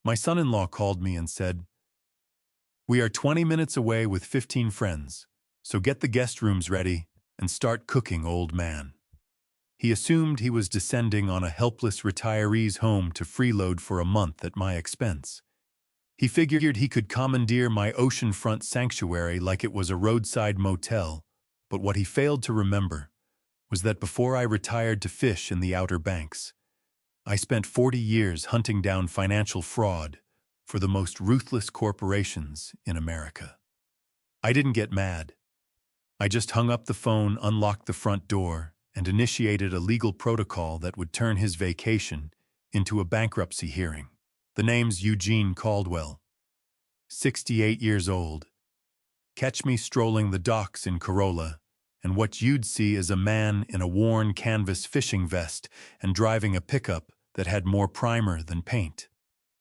My son-in-law called me and said, "We are 20 minutes away with 15 friends, so get the guest rooms ready and start cooking, old man." He assumed he was descending on a helpless retiree's home to freeload for a month at my expense. He figured he could commandeer my oceanfront sanctuary like it was a roadside motel, but what he failed to remember was that before I retired to fish in the Outer Banks, I spent 40 years hunting down financial fraud for the most ruthless corporations in America. I didn't get mad. I just hung up the phone, unlocked the front door, and initiated a legal protocol that would turn his vacation into a bankruptcy hearing. The name's Eugene Caldwell, 68 years old. Catch me strolling the docks in Corolla, and what you'd see is a man in a worn canvas fishing vest and driving a pickup that had more primer than paint.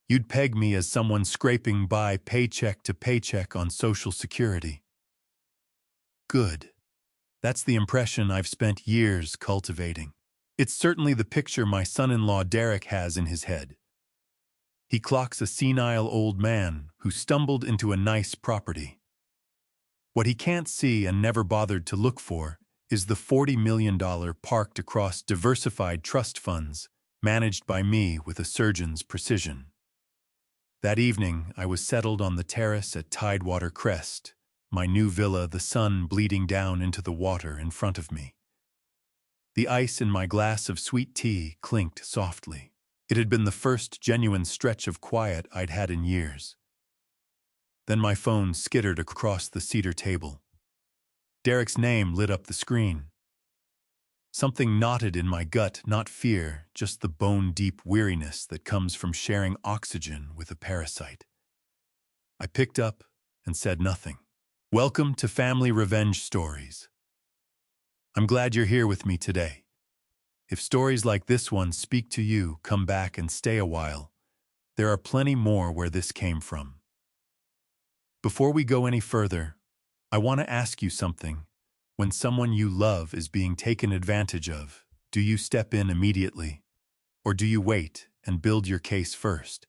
You'd peg me as someone scraping by paycheck to paycheck on Social Security. Good. That's the impression I've spent years cultivating. It's certainly the picture my son-in-law Derek has in his head. He clocks a senile old man who stumbled into a nice property. What he can't see and never bothered to look for is the $40 million parked across diversified trust funds managed by me with a surgeon's precision. That evening, I was settled on the terrace at Tidewater Crest, my new villa, the sun bleeding down into the water in front of me. The ice in my glass of sweet tea clinked softly. It had been the first genuine stretch of quiet I'd had in years. Then my phone skittered across the cedar table. Derek's name lit up the screen. Something knotted in my gut, not fear, just the bone-deep weariness that comes from sharing oxygen with a parasite. I picked up and said nothing. "Welcome to Family Revenge Stories. I'm glad you're here with me today. If stories like this one speak to you, come back and stay a while. There are plenty more where this came from." Before we go any further, I want to ask you something. When someone you love is being taken advantage of, do you step in immediately? Or do you wait and build your case first?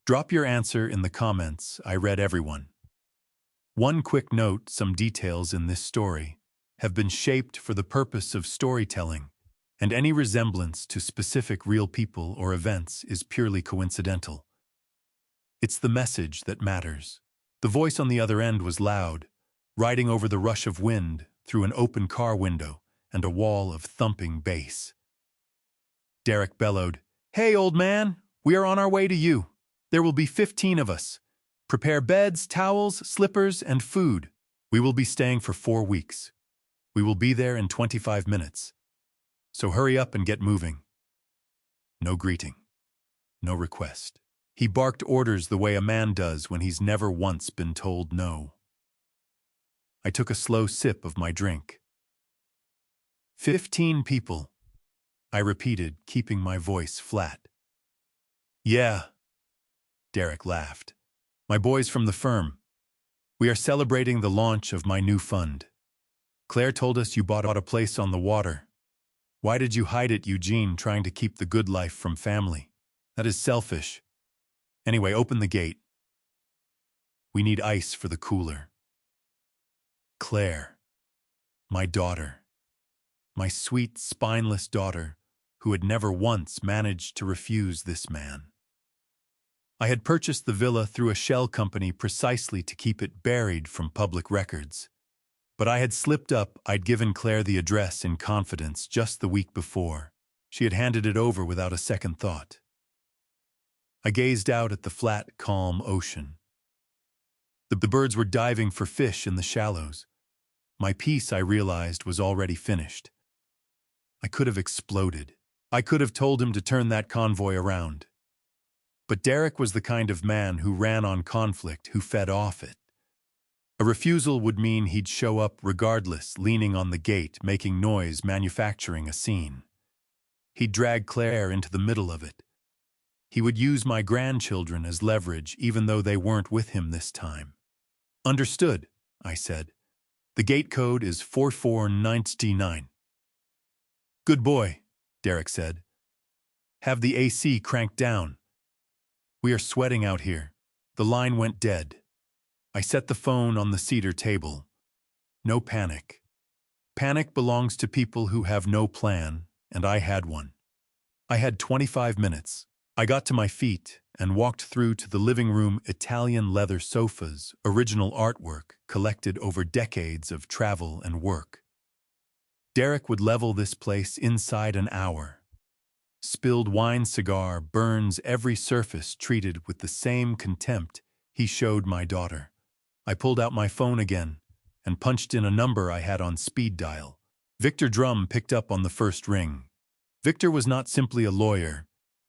Drop your answer in the comments. I read everyone. One quick note: some details in this story have been shaped for the purpose of storytelling, and any resemblance to specific real people or events is purely coincidental. It's the message that matters. The voice on the other end was loud, riding over the rush of wind through an open car window and a wall of thumping bass. Derek bellowed, "Hey, old man, we are on our way to you. There will be 15 of us. Prepare beds, towels, slippers, and food. We will be staying for 4 weeks. We will be there in 25 minutes. So hurry up and get moving." No greeting. No request. He barked orders the way a man does when he's never once been told no. I took a slow sip of my drink. 15 people, I repeated, keeping my voice flat. "Yeah," Derek laughed. "My boys from the firm. We are celebrating the launch of my new fund. Claire told us you bought a place on the water. Why did you hide it, Eugene, trying to keep the good life from family? That is selfish. Anyway, open the gate. We need ice for the cooler." Claire. My daughter. My sweet, spineless daughter, who had never once managed to refuse this man. I had purchased the villa through a shell company precisely to keep it buried from public records. But I had slipped up. I'd given Claire the address in confidence just the week before. She had handed it over without a second thought. I gazed out at the flat, calm ocean. The birds were diving for fish in the shallows. My piece, I realized, was already finished. I could have exploded. I could have told him to turn that convoy around. But Derek was the kind of man who ran on conflict, who fed off it. A refusal would mean he'd show up regardless, leaning on the gate, making noise, manufacturing a scene. He'd drag Claire into the middle of it. He would use my grandchildren as leverage, even though they weren't with him this time. "Understood," I said. "The gate code is 4499. "Good boy," Derek said. "Have the AC cranked down. We are sweating out here. The line went dead. I set the phone on the cedar table. No panic. Panic belongs to people who have no plan, and I had one. I had 25 minutes. I got to my feet and walked through to the living room. Italian leather sofas, original artwork collected over decades of travel and work. Derek would level this place inside an hour. Spilled wine cigar burns every surface treated with the same contempt he showed my daughter. I pulled out my phone again and punched in a number I had on speed dial. Victor Drum picked up on the first ring. Victor was not simply a lawyer.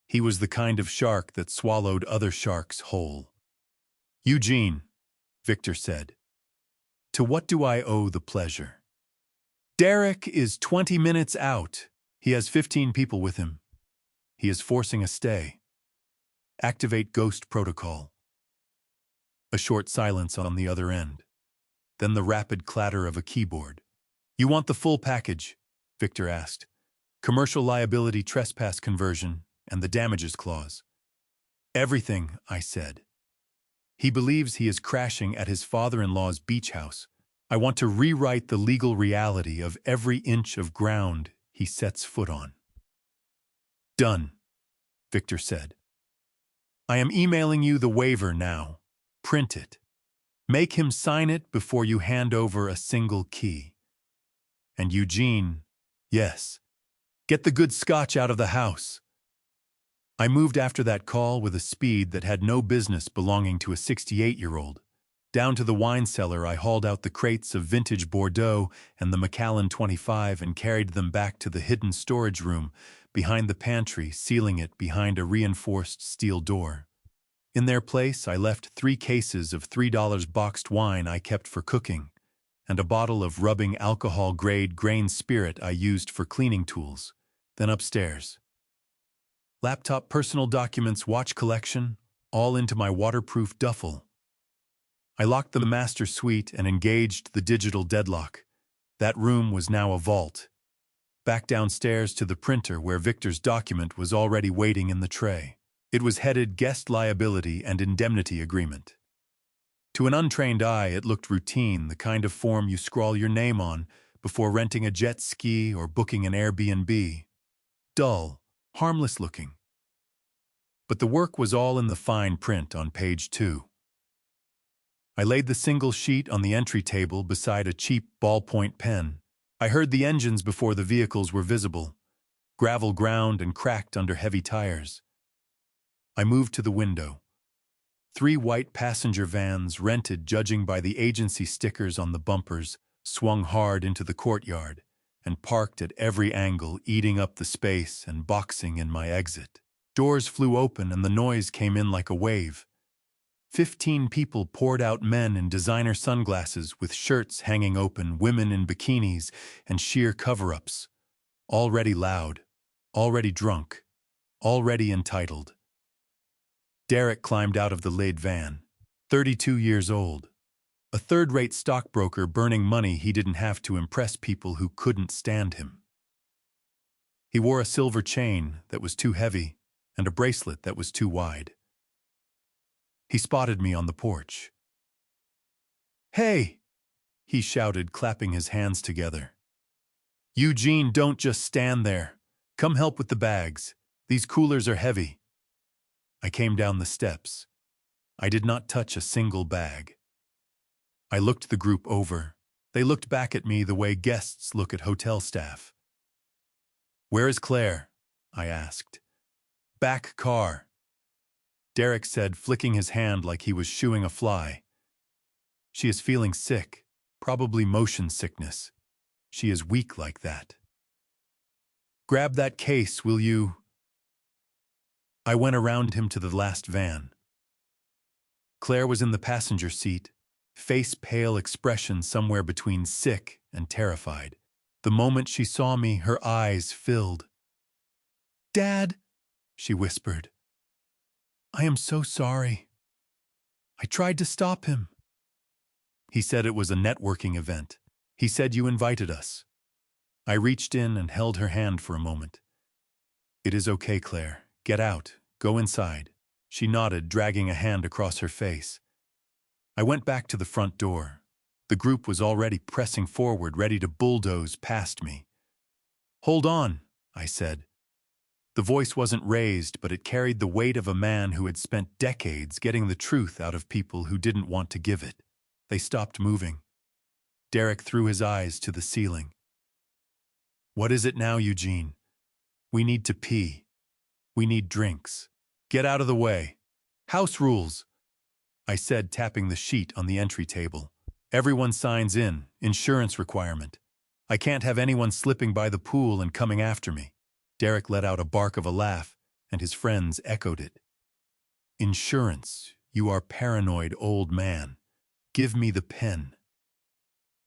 He was the kind of shark that swallowed other sharks whole. "Eugene," Victor said. "To what do I owe the pleasure?" "Derek is 20 minutes out. He has 15 people with him. He is forcing a stay. Activate ghost protocol." A short silence on the other end. Then the rapid clatter of a keyboard. "You want the full package?" Victor asked. "Commercial liability, trespass conversion, and the damages clause." "Everything," I said. "He believes he is crashing at his father-in-law's beach house. I want to rewrite the legal reality of every inch of ground he sets foot on." "Done," Victor said. "I am emailing you the waiver now. Print it. Make him sign it before you hand over a single key. And Eugene, yes, get the good scotch out of the house." I moved after that call with a speed that had no business belonging to a 68-year-old. Down to the wine cellar, I hauled out the crates of vintage Bordeaux and the Macallan 25 and carried them back to the hidden storage room behind the pantry, sealing it behind a reinforced steel door. In their place, I left 3 cases of $3 boxed wine I kept for cooking, and a bottle of rubbing alcohol-grade grain spirit I used for cleaning tools. Then upstairs. Laptop, personal documents, watch collection, all into my waterproof duffel. I locked the master suite and engaged the digital deadlock. That room was now a vault. Back downstairs to the printer where Victor's document was already waiting in the tray. It was headed Guest Liability and Indemnity Agreement. To an untrained eye, it looked routine, the kind of form you scrawl your name on before renting a jet ski or booking an Airbnb. Dull, harmless looking. But the work was all in the fine print on page 2. I laid the single sheet on the entry table beside a cheap ballpoint pen. I heard the engines before the vehicles were visible. Gravel ground and cracked under heavy tires. I moved to the window. 3 white passenger vans, rented judging by the agency stickers on the bumpers, swung hard into the courtyard and parked at every angle, eating up the space and boxing in my exit. Doors flew open and the noise came in like a wave. 15 people poured out, men in designer sunglasses with shirts hanging open, women in bikinis and sheer cover-ups. Already loud, already drunk, already entitled. Derek climbed out of the laid van, 32 years old. A third-rate stockbroker burning money he didn't have to impress people who couldn't stand him. He wore a silver chain that was too heavy and a bracelet that was too wide. He spotted me on the porch. "Hey!" he shouted, clapping his hands together. "Eugene, don't just stand there. Come help with the bags. These coolers are heavy." I came down the steps. I did not touch a single bag. I looked the group over. They looked back at me the way guests look at hotel staff. "Where is Claire?" I asked. "Back car," Derek said, flicking his hand like he was shooing a fly. "She is feeling sick, probably motion sickness. She is weak like that." "Grab that case, will you?" I went around him to the last van. Claire was in the passenger seat, face pale, expression somewhere between sick and terrified. The moment she saw me, her eyes filled. "Dad," she whispered. "I am so sorry. I tried to stop him." "He said it was a networking event. He said you invited us." I reached in and held her hand for a moment. "It is okay, Claire. Get out. Go inside." She nodded, dragging a hand across her face. I went back to the front door. The group was already pressing forward, ready to bulldoze past me. "Hold on," I said. The voice wasn't raised, but it carried the weight of a man who had spent decades getting the truth out of people who didn't want to give it. They stopped moving. Derek threw his eyes to the ceiling. "What is it now, Eugene? We need to pee. We need drinks. Get out of the way. House rules," I said, tapping the sheet on the entry table. "Everyone signs in. Insurance requirement. I can't have anyone slipping by the pool and coming after me." Derek let out a bark of a laugh, and his friends echoed it. "Insurance, you are paranoid old man. Give me the pen."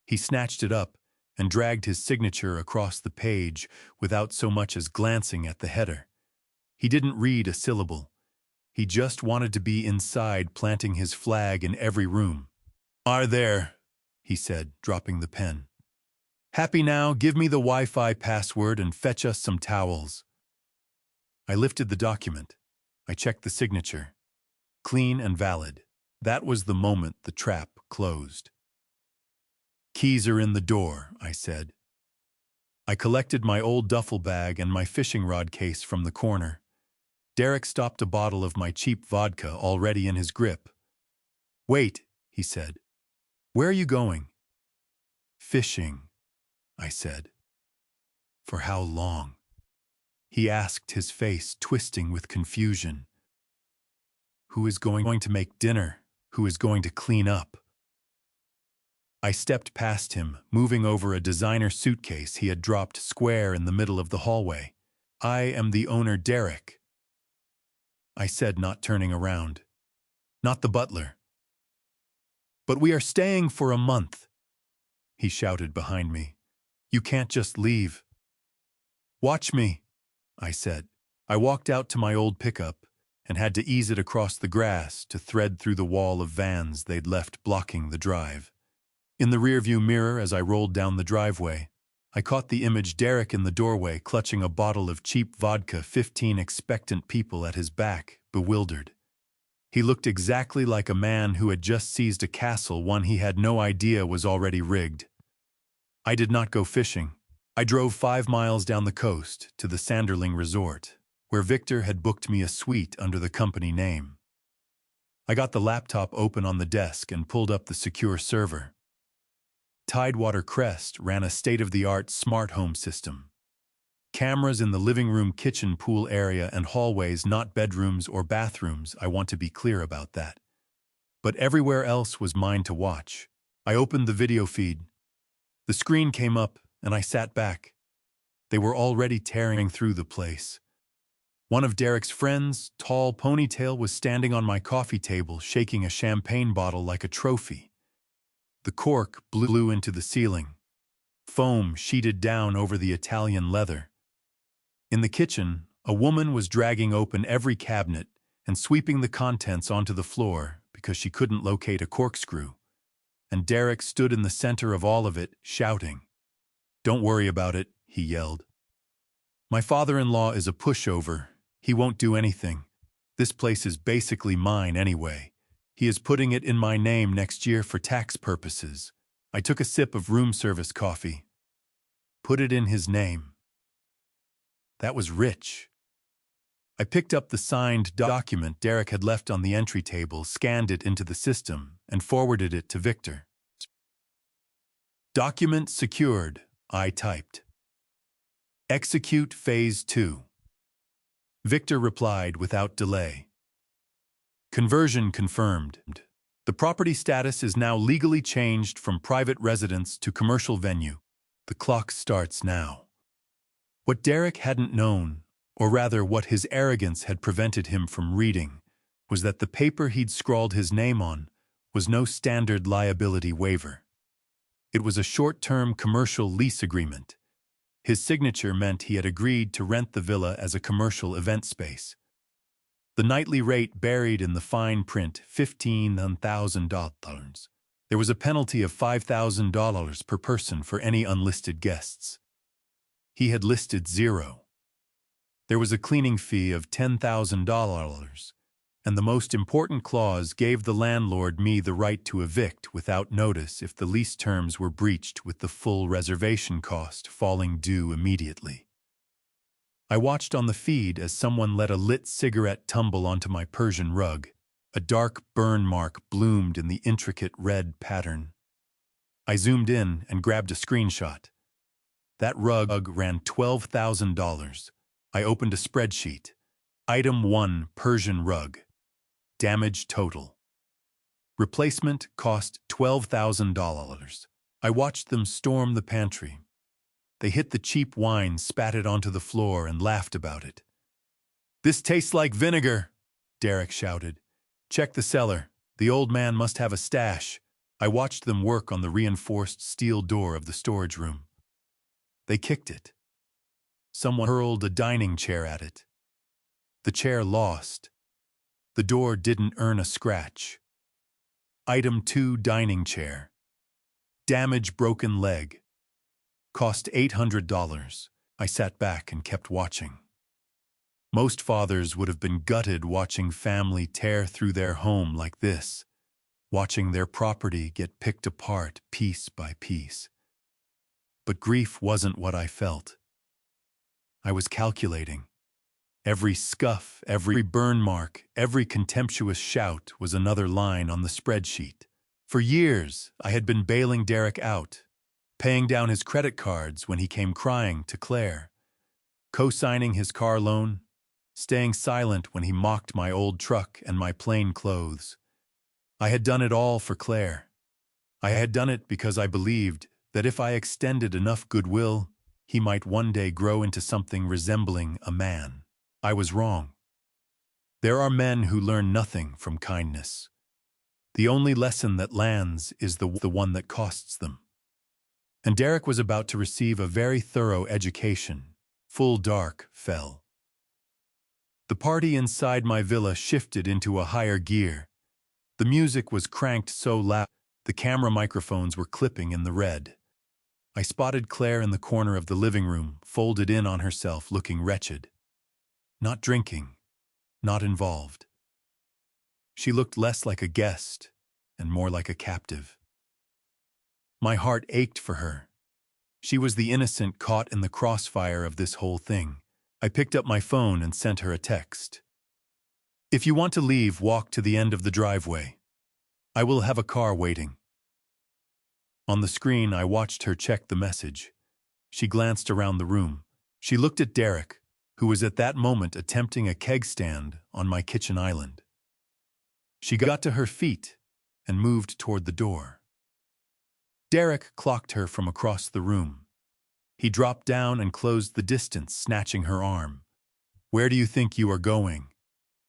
He snatched it up and dragged his signature across the page without so much as glancing at the header. He didn't read a syllable. He just wanted to be inside, planting his flag in every room. "Are there," he said, dropping the pen. "Happy now? Give me the Wi-Fi password and fetch us some towels." I lifted the document. I checked the signature. Clean and valid. That was the moment the trap closed. "Keys are in the door," I said. I collected my old duffel bag and my fishing rod case from the corner. Derek stopped a bottle of my cheap vodka already in his grip. "Wait," he said. "Where are you going?" "Fishing," I said. "For how long?" he asked, his face twisting with confusion. "Who is going to make dinner? Who is going to clean up?" I stepped past him, moving over a designer suitcase he had dropped square in the middle of the hallway. "I am the owner, Derek," I said, not turning around. "Not the butler." "But we are staying for a month," he shouted behind me. "You can't just leave." "Watch me," I said. I walked out to my old pickup and had to ease it across the grass to thread through the wall of vans they'd left blocking the drive. In the rearview mirror, as I rolled down the driveway, I caught the image Derek in the doorway clutching a bottle of cheap vodka, 15 expectant people at his back, bewildered. He looked exactly like a man who had just seized a castle, one he had no idea was already rigged. I did not go fishing. I drove 5 miles down the coast to the Sanderling Resort, where Victor had booked me a suite under the company name. I got the laptop open on the desk and pulled up the secure server. Tidewater Crest ran a state-of-the-art smart home system. Cameras in the living room, kitchen, pool area, and hallways, not bedrooms or bathrooms, I want to be clear about that. But everywhere else was mine to watch. I opened the video feed. The screen came up, and I sat back. They were already tearing through the place. One of Derek's friends, tall ponytail, was standing on my coffee table, shaking a champagne bottle like a trophy. The cork blew into the ceiling. Foam sheeted down over the Italian leather. In the kitchen, a woman was dragging open every cabinet and sweeping the contents onto the floor because she couldn't locate a corkscrew. And Derek stood in the center of all of it, shouting. "Don't worry about it," he yelled. "My father-in-law is a pushover. He won't do anything. This place is basically mine anyway. He is putting it in my name next year for tax purposes." I took a sip of room service coffee. Put it in his name. That was rich. I picked up the signed document Derek had left on the entry table, scanned it into the system, and forwarded it to Victor. "Document secured," I typed. "Execute Phase 2. Victor replied without delay. "Conversion confirmed. The property status is now legally changed from private residence to commercial venue. The clock starts now." What Derek hadn't known, or rather what his arrogance had prevented him from reading, was that the paper he'd scrawled his name on was no standard liability waiver. It was a short-term commercial lease agreement. His signature meant he had agreed to rent the villa as a commercial event space. The nightly rate buried in the fine print, $15,000. There was a penalty of $5,000 per person for any unlisted guests. He had listed 0. There was a cleaning fee of $10,000, and the most important clause gave the landlord me the right to evict without notice if the lease terms were breached, with the full reservation cost falling due immediately. I watched on the feed as someone let a lit cigarette tumble onto my Persian rug. A dark burn mark bloomed in the intricate red pattern. I zoomed in and grabbed a screenshot. That rug ran $12,000. I opened a spreadsheet. Item 1, Persian rug. Damage total. Replacement cost $12,000. I watched them storm the pantry. They hit the cheap wine, spat it onto the floor, and laughed about it. "This tastes like vinegar," Derek shouted. "Check the cellar. The old man must have a stash." I watched them work on the reinforced steel door of the storage room. They kicked it. Someone hurled a dining chair at it. The chair lost. The door didn't earn a scratch. Item 2, dining chair. Damage broken leg. Cost $800. I sat back and kept watching. Most fathers would have been gutted watching family tear through their home like this, watching their property get picked apart piece by piece. But grief wasn't what I felt. I was calculating. Every scuff, every burn mark, every contemptuous shout was another line on the spreadsheet. For years, I had been bailing Derek out, paying down his credit cards when he came crying to Claire, co-signing his car loan, staying silent when he mocked my old truck and my plain clothes. I had done it all for Claire. I had done it because I believed that if I extended enough goodwill, he might one day grow into something resembling a man. I was wrong. There are men who learn nothing from kindness. The only lesson that lands is the one that costs them. And Derek was about to receive a very thorough education. Full dark fell. The party inside my villa shifted into a higher gear. The music was cranked so loud, the camera microphones were clipping in the red. I spotted Claire in the corner of the living room, folded in on herself, looking wretched. Not drinking, not involved. She looked less like a guest and more like a captive. My heart ached for her. She was the innocent caught in the crossfire of this whole thing. I picked up my phone and sent her a text. "If you want to leave, walk to the end of the driveway. I will have a car waiting." On the screen, I watched her check the message. She glanced around the room. She looked at Derek, who was at that moment attempting a keg stand on my kitchen island. She got to her feet and moved toward the door. Derek clocked her from across the room. He dropped down and closed the distance, snatching her arm. "Where do you think you are going?"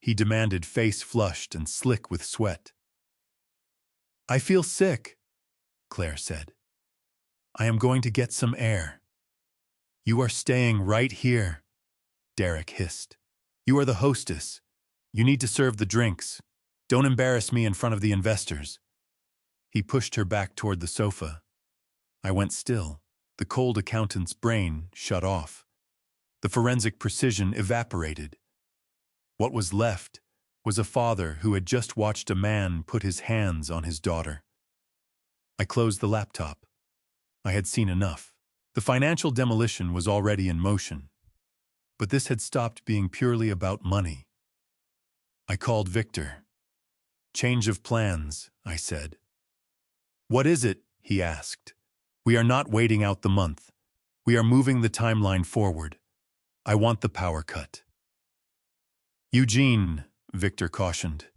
he demanded, face flushed and slick with sweat. "I feel sick," Claire said. "I am going to get some air." "You are staying right here," Derek hissed. "You are the hostess. You need to serve the drinks. Don't embarrass me in front of the investors." He pushed her back toward the sofa. I went still. The cold accountant's brain shut off. The forensic precision evaporated. What was left was a father who had just watched a man put his hands on his daughter. I closed the laptop. I had seen enough. The financial demolition was already in motion. But this had stopped being purely about money. I called Victor. "Change of plans," I said. "What is it?" he asked. "We are not waiting out the month. We are moving the timeline forward. I want the power cut." "Eugene," Victor cautioned.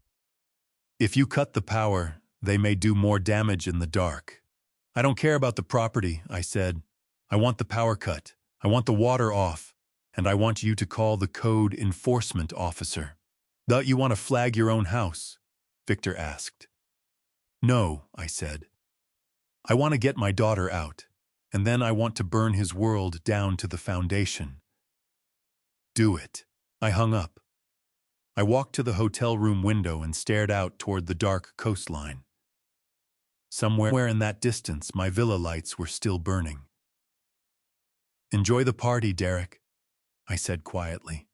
"If you cut the power, they may do more damage in the dark." "I don't care about the property," I said. "I want the power cut. I want the water off. And I want you to call the code enforcement officer." "Thought you want to flag your own house?" Victor asked. "No," I said. "I want to get my daughter out, and then I want to burn his world down to the foundation." "Do it." I hung up. I walked to the hotel room window and stared out toward the dark coastline. Somewhere in that distance, my villa lights were still burning. "Enjoy the party, Derek," I said quietly,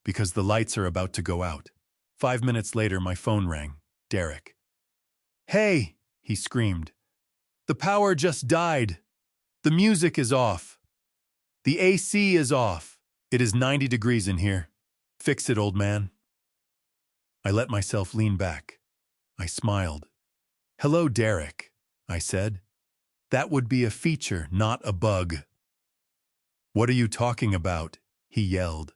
"because the lights are about to go out." 5 minutes later, my phone rang. Derek. "Hey," he screamed. "The power just died. The music is off. The AC is off. It is 90 degrees in here. Fix it, old man." I let myself lean back. I smiled. "Hello, Derek," I said. "That would be a feature, not a bug." "What are you talking about?" he yelled.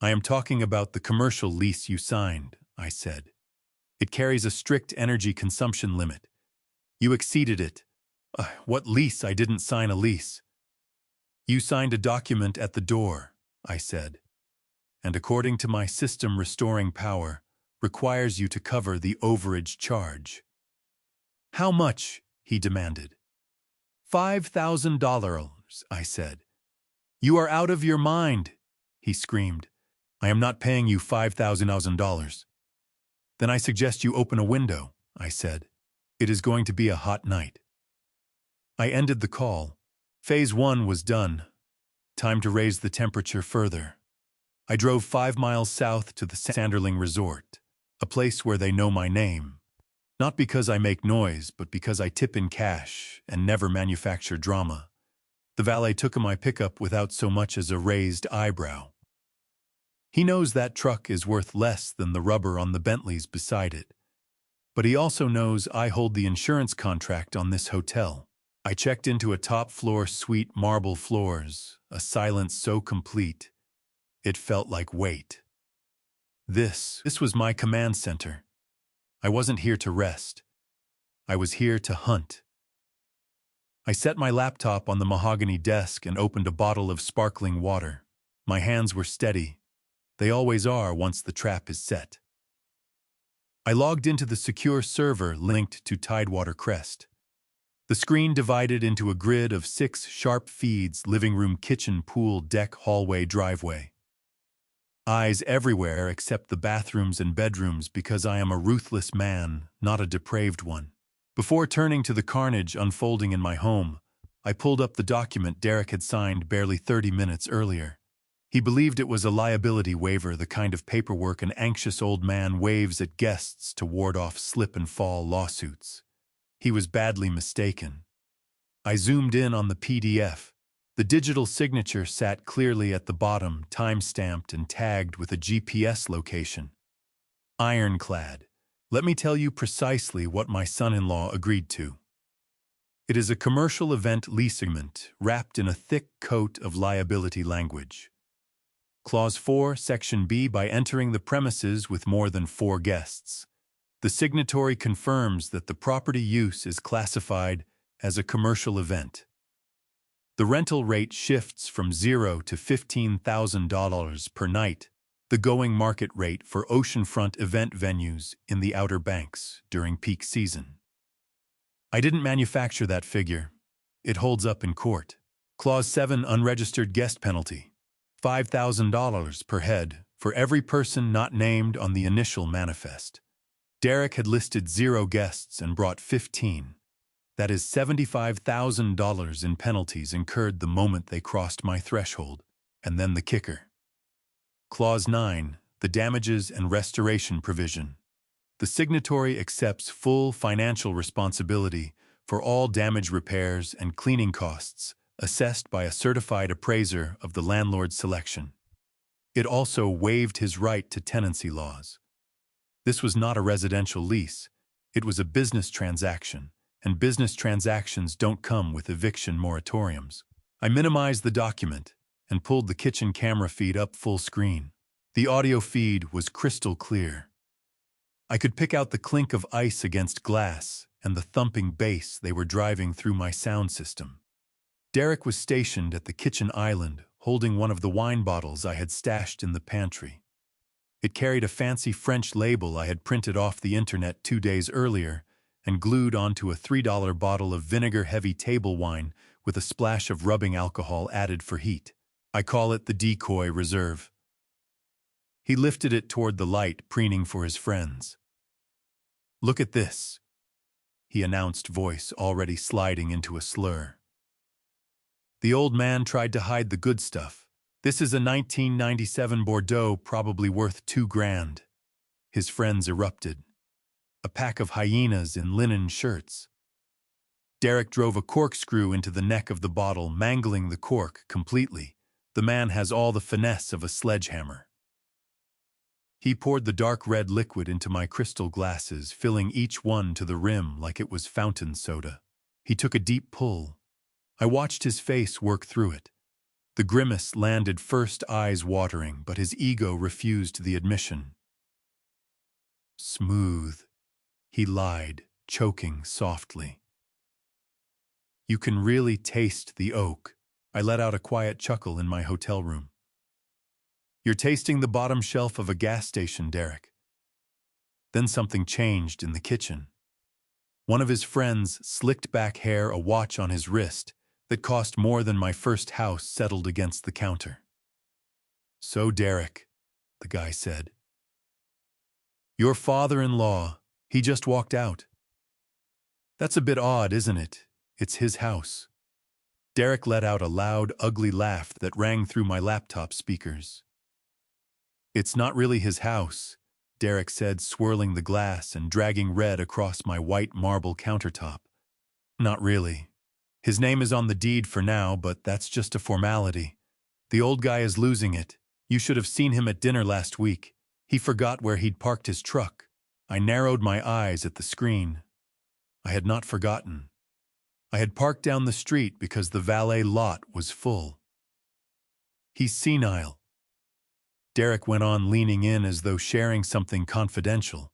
"I am talking about the commercial lease you signed," I said. "It carries a strict energy consumption limit. You exceeded it." What lease? I didn't sign a lease." "You signed a document at the door," I said. "And according to my system, restoring power requires you to cover the overage charge." "How much?" he demanded. $5,000, I said. "You are out of your mind," he screamed. "I am not paying you $5,000. "Then I suggest you open a window," I said. "It is going to be a hot night." I ended the call. Phase 1 was done. Time to raise the temperature further. I drove 5 miles south to the Sanderling Resort, a place where they know my name. Not because I make noise, but because I tip in cash and never manufacture drama. The valet took my pickup without so much as a raised eyebrow. He knows that truck is worth less than the rubber on the Bentleys beside it. But he also knows I hold the insurance contract on this hotel. I checked into a top-floor suite, marble floors, a silence so complete, it felt like weight. This was my command center. I wasn't here to rest. I was here to hunt. I set my laptop on the mahogany desk and opened a bottle of sparkling water. My hands were steady. They always are once the trap is set. I logged into the secure server linked to Tidewater Crest. The screen divided into a grid of 6 sharp feeds: living room, kitchen, pool, deck, hallway, driveway. Eyes everywhere except the bathrooms and bedrooms, because I am a ruthless man, not a depraved one. Before turning to the carnage unfolding in my home, I pulled up the document Derek had signed barely 30 minutes earlier. He believed it was a liability waiver, the kind of paperwork an anxious old man waves at guests to ward off slip-and-fall lawsuits. He was badly mistaken. I zoomed in on the PDF. The digital signature sat clearly at the bottom, time-stamped and tagged with a GPS location. Ironclad. Let me tell you precisely what my son-in-law agreed to. It is a commercial event lease agreement wrapped in a thick coat of liability language. Clause 4, Section B. By entering the premises with more than 4 guests, the signatory confirms that the property use is classified as a commercial event. The rental rate shifts from $0 to $15,000 per night, the going market rate for oceanfront event venues in the Outer Banks during peak season. I didn't manufacture that figure. It holds up in court. Clause 7, unregistered guest penalty. $5,000 per head for every person not named on the initial manifest. Derek had listed 0 guests and brought 15. That is $75,000 in penalties incurred the moment they crossed my threshold. And then the kicker. Clause 9, the damages and restoration provision. The signatory accepts full financial responsibility for all damage, repairs, and cleaning costs assessed by a certified appraiser of the landlord's selection. It also waived his right to tenancy laws. This was not a residential lease. It was a business transaction, and business transactions don't come with eviction moratoriums. I minimized the document and pulled the kitchen camera feed up full screen. The audio feed was crystal clear. I could pick out the clink of ice against glass and the thumping bass they were driving through my sound system. Derek was stationed at the kitchen island, holding one of the wine bottles I had stashed in the pantry. It carried a fancy French label I had printed off the internet 2 days earlier and glued onto a $3 bottle of vinegar-heavy table wine with a splash of rubbing alcohol added for heat. I call it the Decoy Reserve. He lifted it toward the light, preening for his friends. "Look at this," he announced, voice already sliding into a slur. The old man tried to hide the good stuff. "This is a 1997 Bordeaux, probably worth $2,000. His friends erupted. A pack of hyenas in linen shirts. Derek drove a corkscrew into the neck of the bottle, mangling the cork completely. The man has all the finesse of a sledgehammer. He poured the dark red liquid into my crystal glasses, filling each one to the rim like it was fountain soda. He took a deep pull. I watched his face work through it. The grimace landed first, eyes watering, but his ego refused the admission. Smooth, he lied, choking softly. You can really taste the oak. I let out a quiet chuckle in my hotel room. You're tasting the bottom shelf of a gas station, Derek. Then something changed in the kitchen. One of his friends' slicked back hair, a watch on his wrist that cost more than my first house, settled against the counter. So, Derek, the guy said, your father-in-law, he just walked out. That's a bit odd, isn't it? It's his house. Derek let out a loud, ugly laugh that rang through my laptop speakers. It's not really his house, Derek said, swirling the glass and dragging red across my white marble countertop. Not really. His name is on the deed for now, but that's just a formality. The old guy is losing it. You should have seen him at dinner last week. He forgot where he'd parked his truck. I narrowed my eyes at the screen. I had not forgotten. I had parked down the street because the valet lot was full. He's senile. Derek went on, leaning in as though sharing something confidential.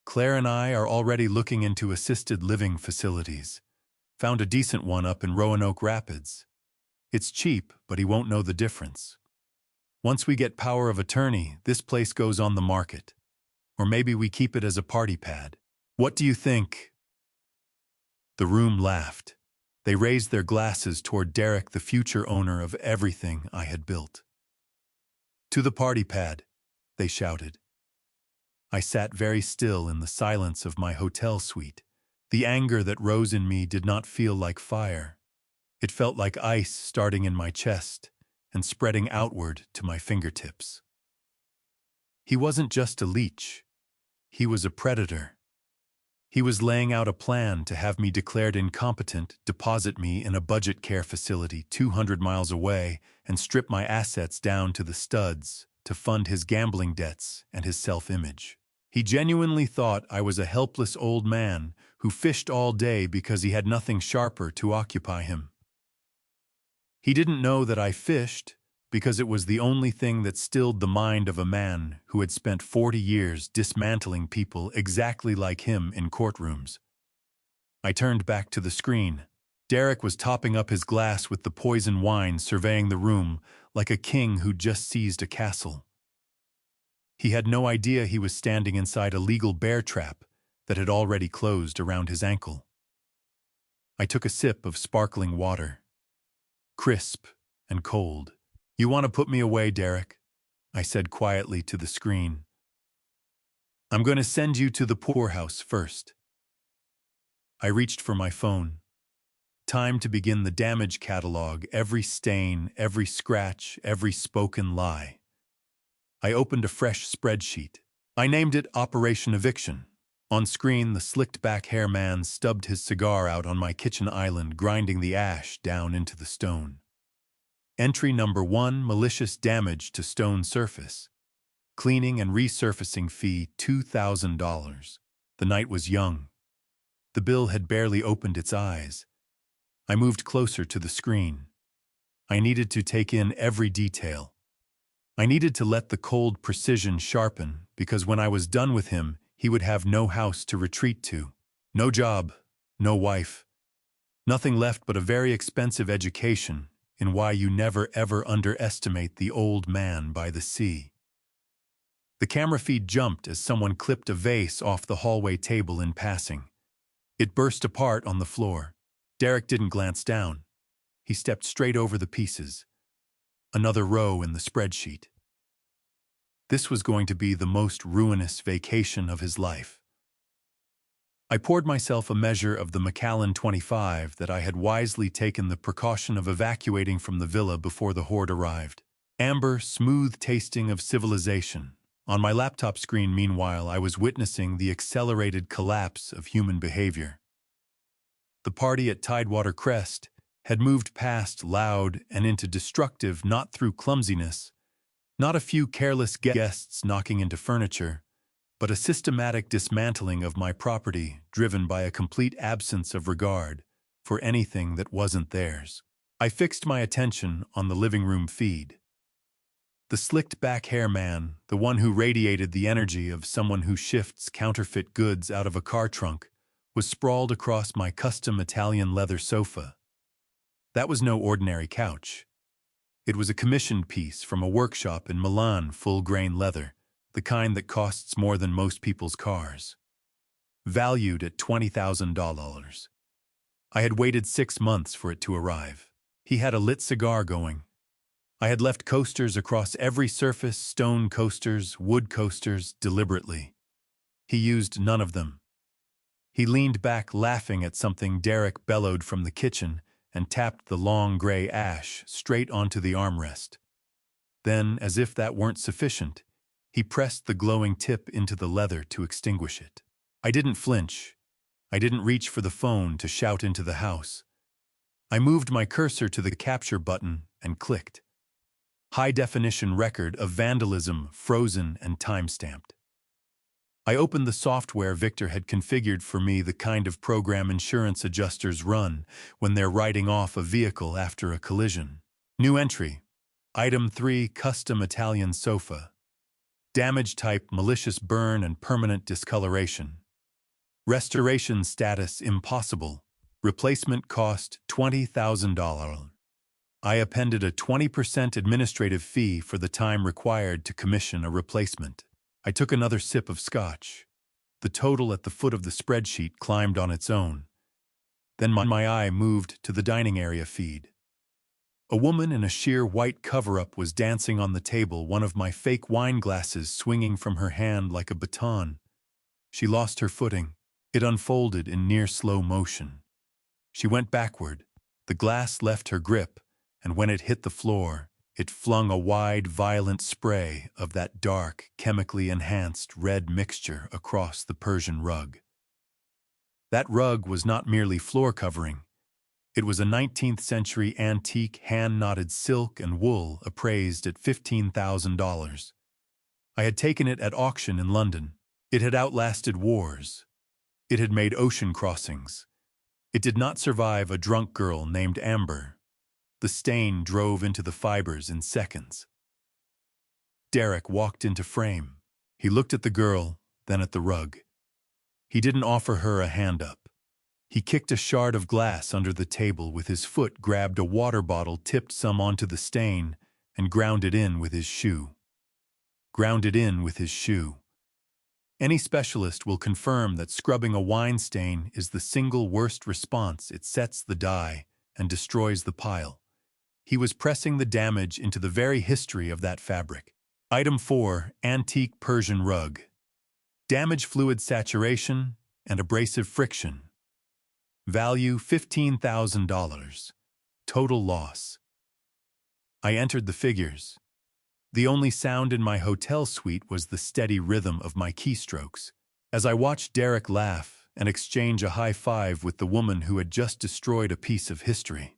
Claire and I are already looking into assisted living facilities. Found a decent one up in Roanoke Rapids. It's cheap, but he won't know the difference. Once we get power of attorney, this place goes on the market. Or maybe we keep it as a party pad. What do you think? The room laughed. They raised their glasses toward Derek, the future owner of everything I had built. To the party pad, they shouted. I sat very still in the silence of my hotel suite. The anger that rose in me did not feel like fire. It felt like ice starting in my chest and spreading outward to my fingertips. He wasn't just a leech. He was a predator. He was laying out a plan to have me declared incompetent, deposit me in a budget care facility 200 miles away, and strip my assets down to the studs to fund his gambling debts and his self-image. He genuinely thought I was a helpless old man who fished all day because he had nothing sharper to occupy him. He didn't know that I fished because it was the only thing that stilled the mind of a man who had spent 40 years dismantling people exactly like him in courtrooms. I turned back to the screen. Derek was topping up his glass with the poison wine, surveying the room like a king who'd just seized a castle. He had no idea he was standing inside a legal bear trap that had already closed around his ankle. I took a sip of sparkling water. Crisp and cold. You want to put me away, Derek? I said quietly to the screen. I'm going to send you to the poorhouse first. I reached for my phone. Time to begin the damage catalog, every stain, every scratch, every spoken lie. I opened a fresh spreadsheet. I named it Operation Eviction. On screen, the slicked-back hair man stubbed his cigar out on my kitchen island, grinding the ash down into the stone. Entry number 1, malicious damage to stone surface. Cleaning and resurfacing fee, $2,000. The night was young. The bill had barely opened its eyes. I moved closer to the screen. I needed to take in every detail. I needed to let the cold precision sharpen, because when I was done with him, he would have no house to retreat to. No job, no wife. Nothing left but a very expensive education in why you never ever underestimate the old man by the sea. The camera feed jumped as someone clipped a vase off the hallway table in passing. It burst apart on the floor. Derek didn't glance down. He stepped straight over the pieces. Another row in the spreadsheet. This was going to be the most ruinous vacation of his life. I poured myself a measure of the Macallan 25 that I had wisely taken the precaution of evacuating from the villa before the horde arrived. Amber, smooth tasting of civilization, On my laptop screen, meanwhile, I was witnessing the accelerated collapse of human behavior. The party at Tidewater Crest had moved past loud and into destructive not through clumsiness, not a few careless guests knocking into furniture, but a systematic dismantling of my property driven by a complete absence of regard for anything that wasn't theirs. I fixed my attention on the living room feed. The slicked-back hair man, the one who radiated the energy of someone who shifts counterfeit goods out of a car trunk, was sprawled across my custom Italian leather sofa. That was no ordinary couch. It was a commissioned piece from a workshop in Milan, full-grain leather, the kind that costs more than most people's cars. Valued at $20,000. I had waited 6 months for it to arrive. He had a lit cigar going. I had left coasters across every surface, stone coasters, wood coasters, deliberately. He used none of them. He leaned back, laughing at something Derek bellowed from the kitchen, and tapped the long gray ash straight onto the armrest. Then, as if that weren't sufficient, he pressed the glowing tip into the leather to extinguish it. I didn't flinch. I didn't reach for the phone to shout into the house. I moved my cursor to the capture button and clicked. High-definition record of vandalism, frozen and time-stamped. I opened the software Victor had configured for me, the kind of program insurance adjusters run when they're writing off a vehicle after a collision. New entry. Item 3, custom Italian sofa. Damage type, malicious burn and permanent discoloration. Restoration status, impossible. Replacement cost, $20,000. I appended a 20% administrative fee for the time required to commission a replacement. I took another sip of scotch. The total at the foot of the spreadsheet climbed on its own. Then my eye moved to the dining area feed. A woman in a sheer white cover-up was dancing on the table, one of my fake wine glasses swinging from her hand like a baton. She lost her footing. It unfolded in near slow motion. She went backward. The glass left her grip, and when it hit the floor, it flung a wide, violent spray of that dark, chemically enhanced red mixture across the Persian rug. That rug was not merely floor covering. It was a 19th century antique hand-knotted silk and wool appraised at $15,000. I had taken it at auction in London. It had outlasted wars. It had made ocean crossings. It did not survive a drunk girl named Amber. The stain drove into the fibers in seconds. Derek walked into frame. He looked at the girl, then at the rug. He didn't offer her a hand up. He kicked a shard of glass under the table with his foot, grabbed a water bottle, tipped some onto the stain, and ground it in with his shoe. Any specialist will confirm that scrubbing a wine stain is the single worst response. It sets the dye and destroys the pile. He was pressing the damage into the very history of that fabric. Item 4, antique Persian rug. Damage fluid saturation and abrasive friction. Value $15,000. Total loss. I entered the figures. The only sound in my hotel suite was the steady rhythm of my keystrokes, as I watched Derek laugh and exchange a high five with the woman who had just destroyed a piece of history.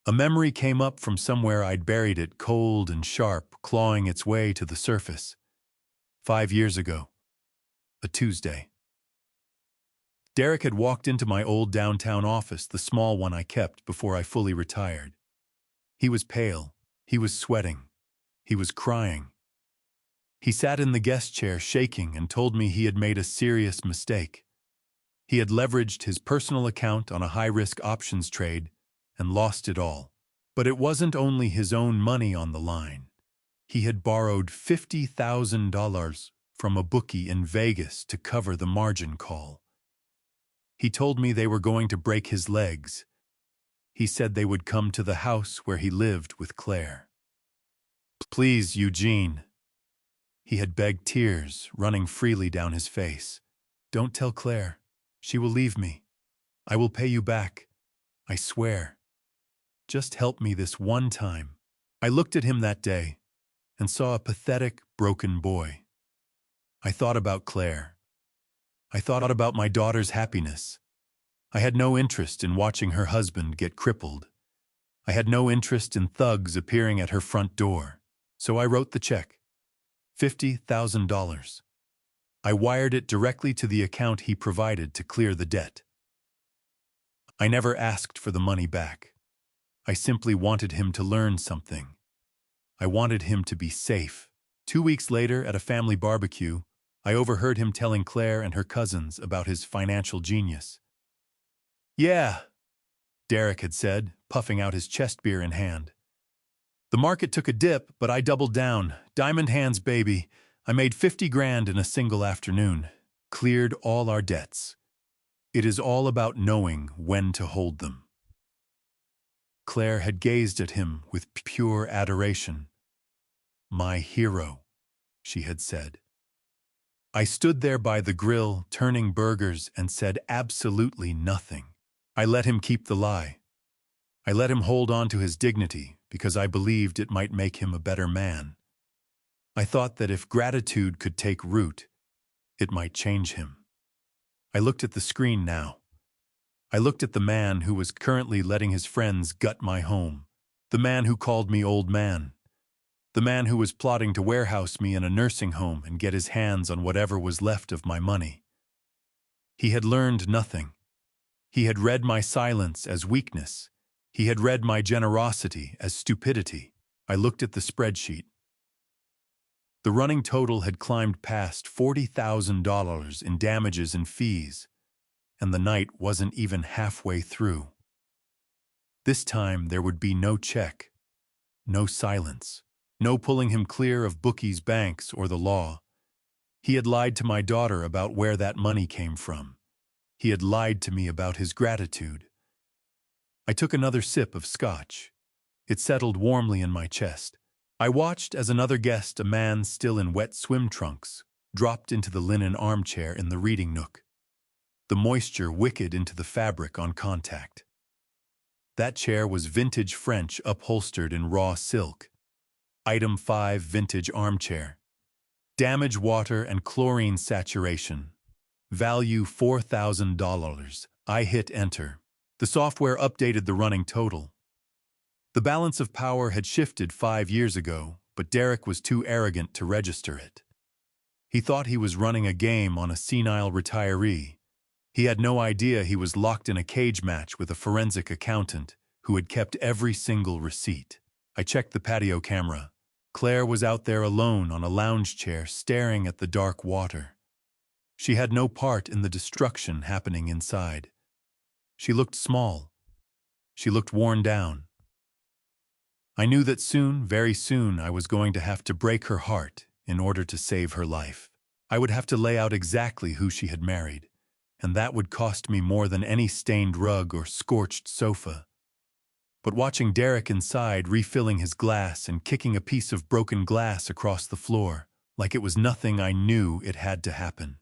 A memory came up from somewhere I'd buried it, cold and sharp, clawing its way to the surface. 5 years ago. A Tuesday. Derek had walked into my old downtown office, the small one I kept before I fully retired. He was pale. He was sweating. He was crying. He sat in the guest chair shaking and told me he had made a serious mistake. He had leveraged his personal account on a high-risk options trade and lost it all. But it wasn't only his own money on the line. He had borrowed $50,000 from a bookie in Vegas to cover the margin call. He told me they were going to break his legs. He said they would come to the house where he lived with Claire. "Please, Eugene." He had begged, tears running freely down his face. "Don't tell Claire. She will leave me. I will pay you back. I swear. Just help me this one time." I looked at him that day, and saw a pathetic, broken boy. I thought about Claire. I thought about my daughter's happiness. I had no interest in watching her husband get crippled. I had no interest in thugs appearing at her front door. So I wrote the check. $50,000. I wired it directly to the account he provided to clear the debt. I never asked for the money back. I simply wanted him to learn something. I wanted him to be safe. 2 weeks later, at a family barbecue, I overheard him telling Claire and her cousins about his financial genius. "Yeah," Derek had said, puffing out his chest beer in hand. "The market took a dip, but I doubled down. Diamond hands, baby. I made 50 grand in a single afternoon. Cleared all our debts. It is all about knowing when to hold them." Claire had gazed at him with pure adoration. "My hero," she had said. I stood there by the grill, turning burgers, and said absolutely nothing. I let him keep the lie. I let him hold on to his dignity because I believed it might make him a better man. I thought that if gratitude could take root, it might change him. I looked at the screen now. I looked at the man who was currently letting his friends gut my home, the man who called me old man, the man who was plotting to warehouse me in a nursing home and get his hands on whatever was left of my money. He had learned nothing. He had read my silence as weakness. He had read my generosity as stupidity. I looked at the spreadsheet. The running total had climbed past $40,000 in damages and fees, and the night wasn't even halfway through. This time there would be no check, no silence, no pulling him clear of bookies, banks, or the law. He had lied to my daughter about where that money came from. He had lied to me about his gratitude. I took another sip of scotch. It settled warmly in my chest. I watched as another guest, a man still in wet swim trunks, dropped into the linen armchair in the reading nook. The moisture wicked into the fabric on contact. That chair was vintage French upholstered in raw silk. Item 5 vintage armchair. Damage water and chlorine saturation. Value $4,000. I hit enter. The software updated the running total. The balance of power had shifted 5 years ago, but Derek was too arrogant to register it. He thought he was running a game on a senile retiree. He had no idea he was locked in a cage match with a forensic accountant who had kept every single receipt. I checked the patio camera. Claire was out there alone on a lounge chair staring at the dark water. She had no part in the destruction happening inside. She looked small. She looked worn down. I knew that soon, very soon, I was going to have to break her heart in order to save her life. I would have to lay out exactly who she had married, and that would cost me more than any stained rug or scorched sofa. But watching Derek inside, refilling his glass and kicking a piece of broken glass across the floor, like it was nothing, I knew it had to happen.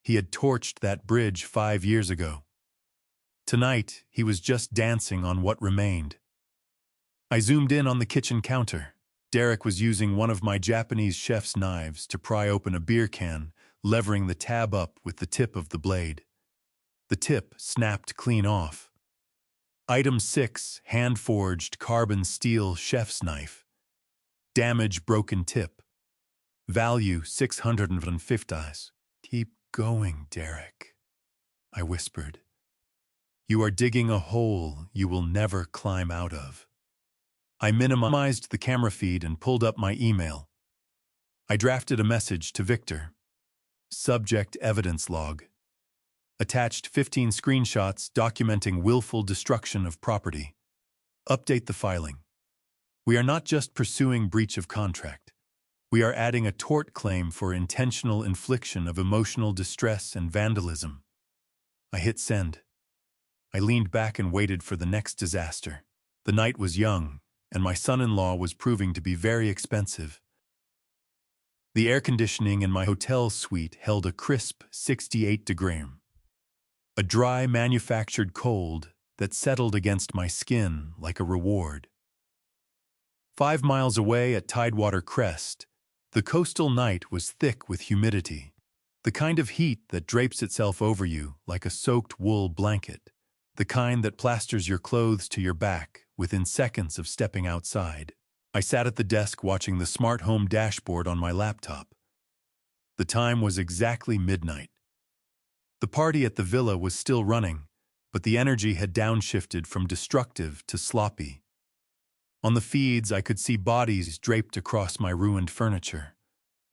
He had torched that bridge 5 years ago. Tonight, he was just dancing on what remained. I zoomed in on the kitchen counter. Derek was using one of my Japanese chef's knives to pry open a beer can, levering the tab up with the tip of the blade. The tip snapped clean off. Item 6, hand-forged carbon steel chef's knife. Damage broken tip. Value $650. Keep going, Derek, I whispered. You are digging a hole you will never climb out of. I minimized the camera feed and pulled up my email. I drafted a message to Victor. Subject evidence log. Attached 15 screenshots documenting willful destruction of property. Update the filing. We are not just pursuing breach of contract. We are adding a tort claim for intentional infliction of emotional distress and vandalism. I hit send. I leaned back and waited for the next disaster. The night was young, and my son-in-law was proving to be very expensive. The air conditioning in my hotel suite held a crisp 68 degrees. A dry, manufactured cold that settled against my skin like a reward. 5 miles away at Tidewater Crest, the coastal night was thick with humidity, the kind of heat that drapes itself over you like a soaked wool blanket, the kind that plasters your clothes to your back within seconds of stepping outside. I sat at the desk watching the smart home dashboard on my laptop. The time was exactly midnight. The party at the villa was still running, but the energy had downshifted from destructive to sloppy. On the feeds, I could see bodies draped across my ruined furniture.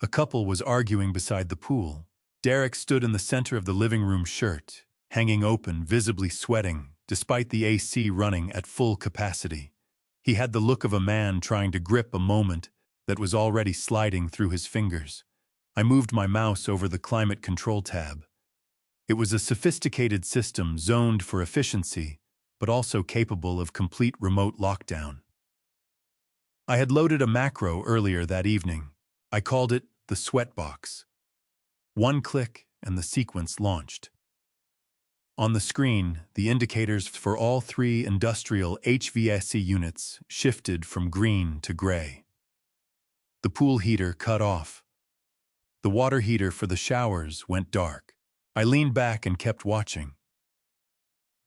A couple was arguing beside the pool. Derek stood in the center of the living room, shirt hanging open, visibly sweating, despite the AC running at full capacity. He had the look of a man trying to grip a moment that was already sliding through his fingers. I moved my mouse over the climate control tab. It was a sophisticated system zoned for efficiency, but also capable of complete remote lockdown. I had loaded a macro earlier that evening. I called it the sweatbox. One click and the sequence launched. On the screen, the indicators for all 3 industrial HVAC units shifted from green to gray. The pool heater cut off. The water heater for the showers went dark. I leaned back and kept watching.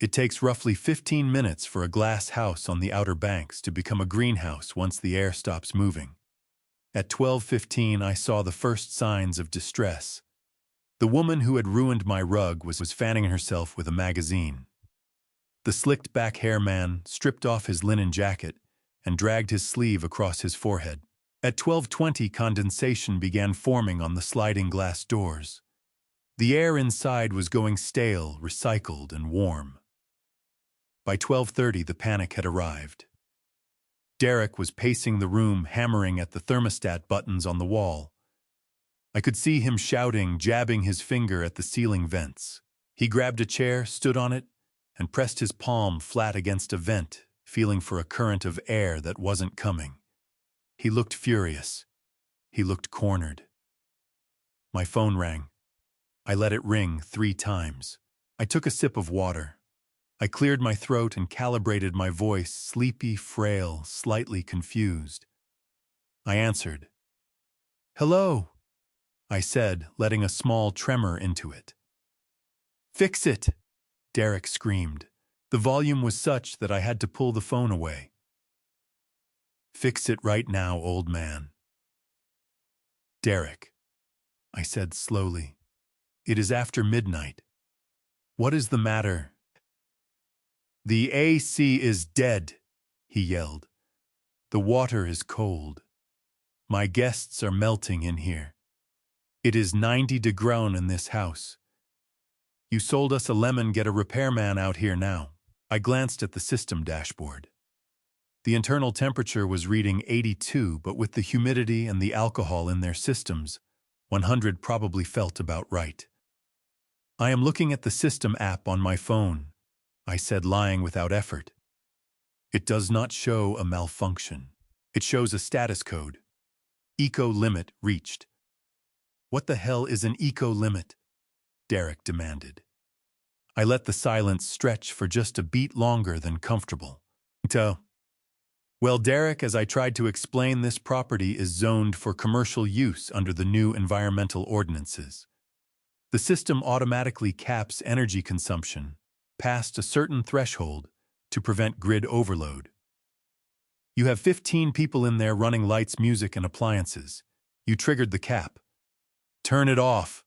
It takes roughly 15 minutes for a glass house on the Outer Banks to become a greenhouse once the air stops moving. At 12:15, I saw the first signs of distress. The woman who had ruined my rug was fanning herself with a magazine. The slicked-back hair man stripped off his linen jacket and dragged his sleeve across his forehead. At 12:20, condensation began forming on the sliding glass doors. The air inside was going stale, recycled, and warm. By 12:30, the panic had arrived. Derek was pacing the room, hammering at the thermostat buttons on the wall. I could see him shouting, jabbing his finger at the ceiling vents. He grabbed a chair, stood on it, and pressed his palm flat against a vent, feeling for a current of air that wasn't coming. He looked furious. He looked cornered. My phone rang. I let it ring 3 times. I took a sip of water. I cleared my throat and calibrated my voice, sleepy, frail, slightly confused. I answered. "Hello," I said, letting a small tremor into it. "Fix it," Derek screamed. The volume was such that I had to pull the phone away. "Fix it right now, old man." "Derek," I said slowly, "it is after midnight. What is the matter?" "The AC is dead," he yelled. "The water is cold. My guests are melting in here. It is 90 degrees in this house. You sold us a lemon, get a repairman out here now." I glanced at the system dashboard. The internal temperature was reading 82, but with the humidity and the alcohol in their systems, 100 probably felt about right. "I am looking at the system app on my phone," I said, lying without effort. "It does not show a malfunction. It shows a status code. Eco limit reached." "What the hell is an eco limit?" Derek demanded. I let the silence stretch for just a beat longer than comfortable. Well, Derek, as I tried to explain, this property is zoned for commercial use under the new environmental ordinances. The system automatically caps energy consumption past a certain threshold to prevent grid overload. You have 15 people in there running lights, music, and appliances. You triggered the cap. "Turn it off,"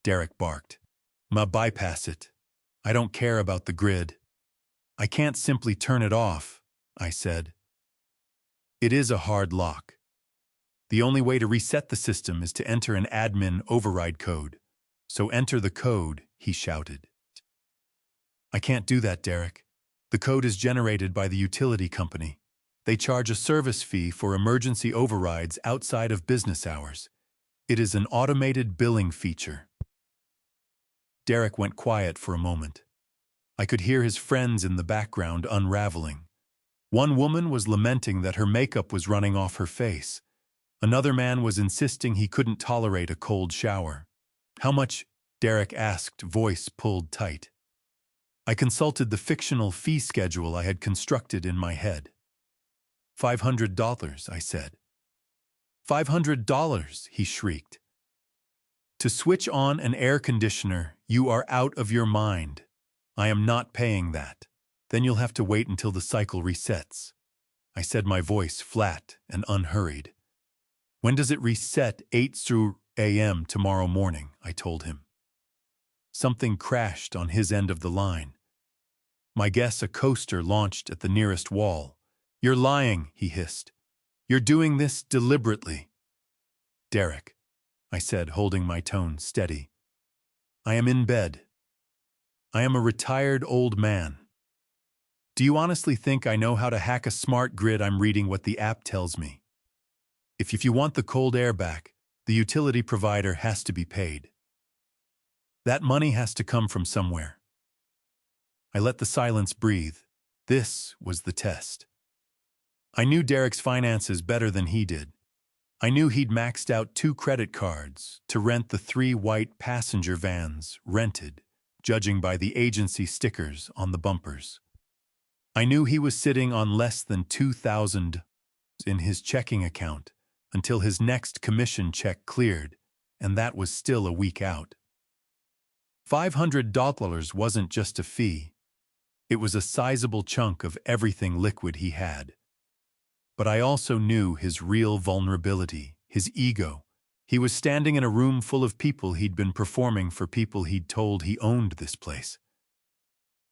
Derek barked. Bypass it. I don't care about the grid." "I can't simply turn it off," I said. "It is a hard lock. The only way to reset the system is to enter an admin override code. So enter the code," he shouted. "I can't do that, Derek. The code is generated by the utility company. They charge a service fee for emergency overrides outside of business hours. It is an automated billing feature." Derek went quiet for a moment. I could hear his friends in the background unraveling. One woman was lamenting that her makeup was running off her face. Another man was insisting he couldn't tolerate a cold shower. "How much?" Derek asked, voice pulled tight. I consulted the fictional fee schedule I had constructed in my head. $500, I said. $500, he shrieked. To switch on an air conditioner, you are out of your mind. I am not paying that. Then you'll have to wait until the cycle resets. I said, my voice flat and unhurried. When does it reset? 8 a.m. tomorrow morning, I told him. Something crashed on his end of the line. My guess, a coaster launched at the nearest wall. You're lying, he hissed. You're doing this deliberately. Derek, I said, holding my tone steady. I am in bed. I am a retired old man. Do you honestly think I know how to hack a smart grid? I'm reading what the app tells me. If you want the cold air back, the utility provider has to be paid. That money has to come from somewhere. I let the silence breathe. This was the test. I knew Derek's finances better than he did. I knew he'd maxed out 2 credit cards to rent the 3 white passenger vans rented, judging by the agency stickers on the bumpers. I knew he was sitting on less than $2,000 in his checking account until his next commission check cleared, and that was still a week out. $500 wasn't just a fee. It was a sizable chunk of everything liquid he had. But I also knew his real vulnerability, his ego. He was standing in a room full of people he'd been performing for, people he'd told he owned this place.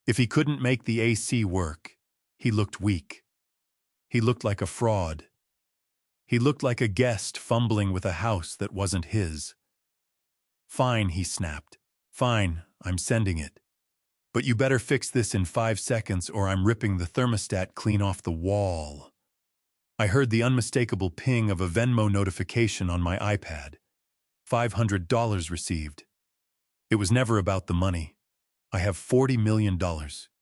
If he couldn't make the AC work, he looked weak. He looked like a fraud. He looked like a guest fumbling with a house that wasn't his. Fine, he snapped. Fine, I'm sending it. But you better fix this in 5 seconds or I'm ripping the thermostat clean off the wall. I heard the unmistakable ping of a Venmo notification on my iPad. $500 received. It was never about the money. I have $40 million.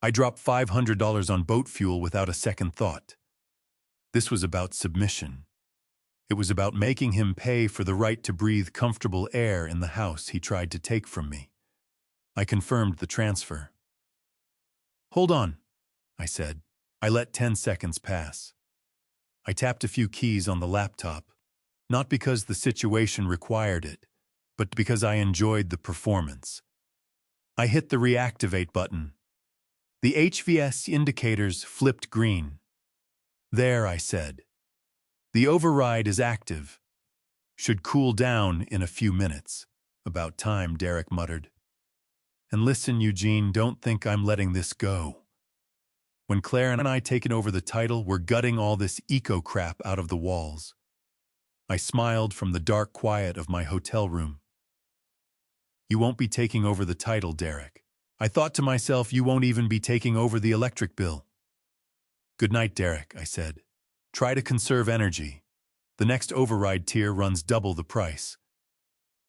I dropped $500 on boat fuel without a second thought. This was about submission. It was about making him pay for the right to breathe comfortable air in the house he tried to take from me. I confirmed the transfer. Hold on, I said. I let 10 seconds pass. I tapped a few keys on the laptop, not because the situation required it, but because I enjoyed the performance. I hit the reactivate button. The HVS indicators flipped green. There, I said. The override is active. Should cool down in a few minutes. About time, Derek muttered. And listen, Eugene, don't think I'm letting this go. When Claire and I taken over the title, we're gutting all this eco-crap out of the walls. I smiled from the dark quiet of my hotel room. You won't be taking over the title, Derek. I thought to myself, you won't even be taking over the electric bill. Good night, Derek, I said. Try to conserve energy. The next override tier runs double the price.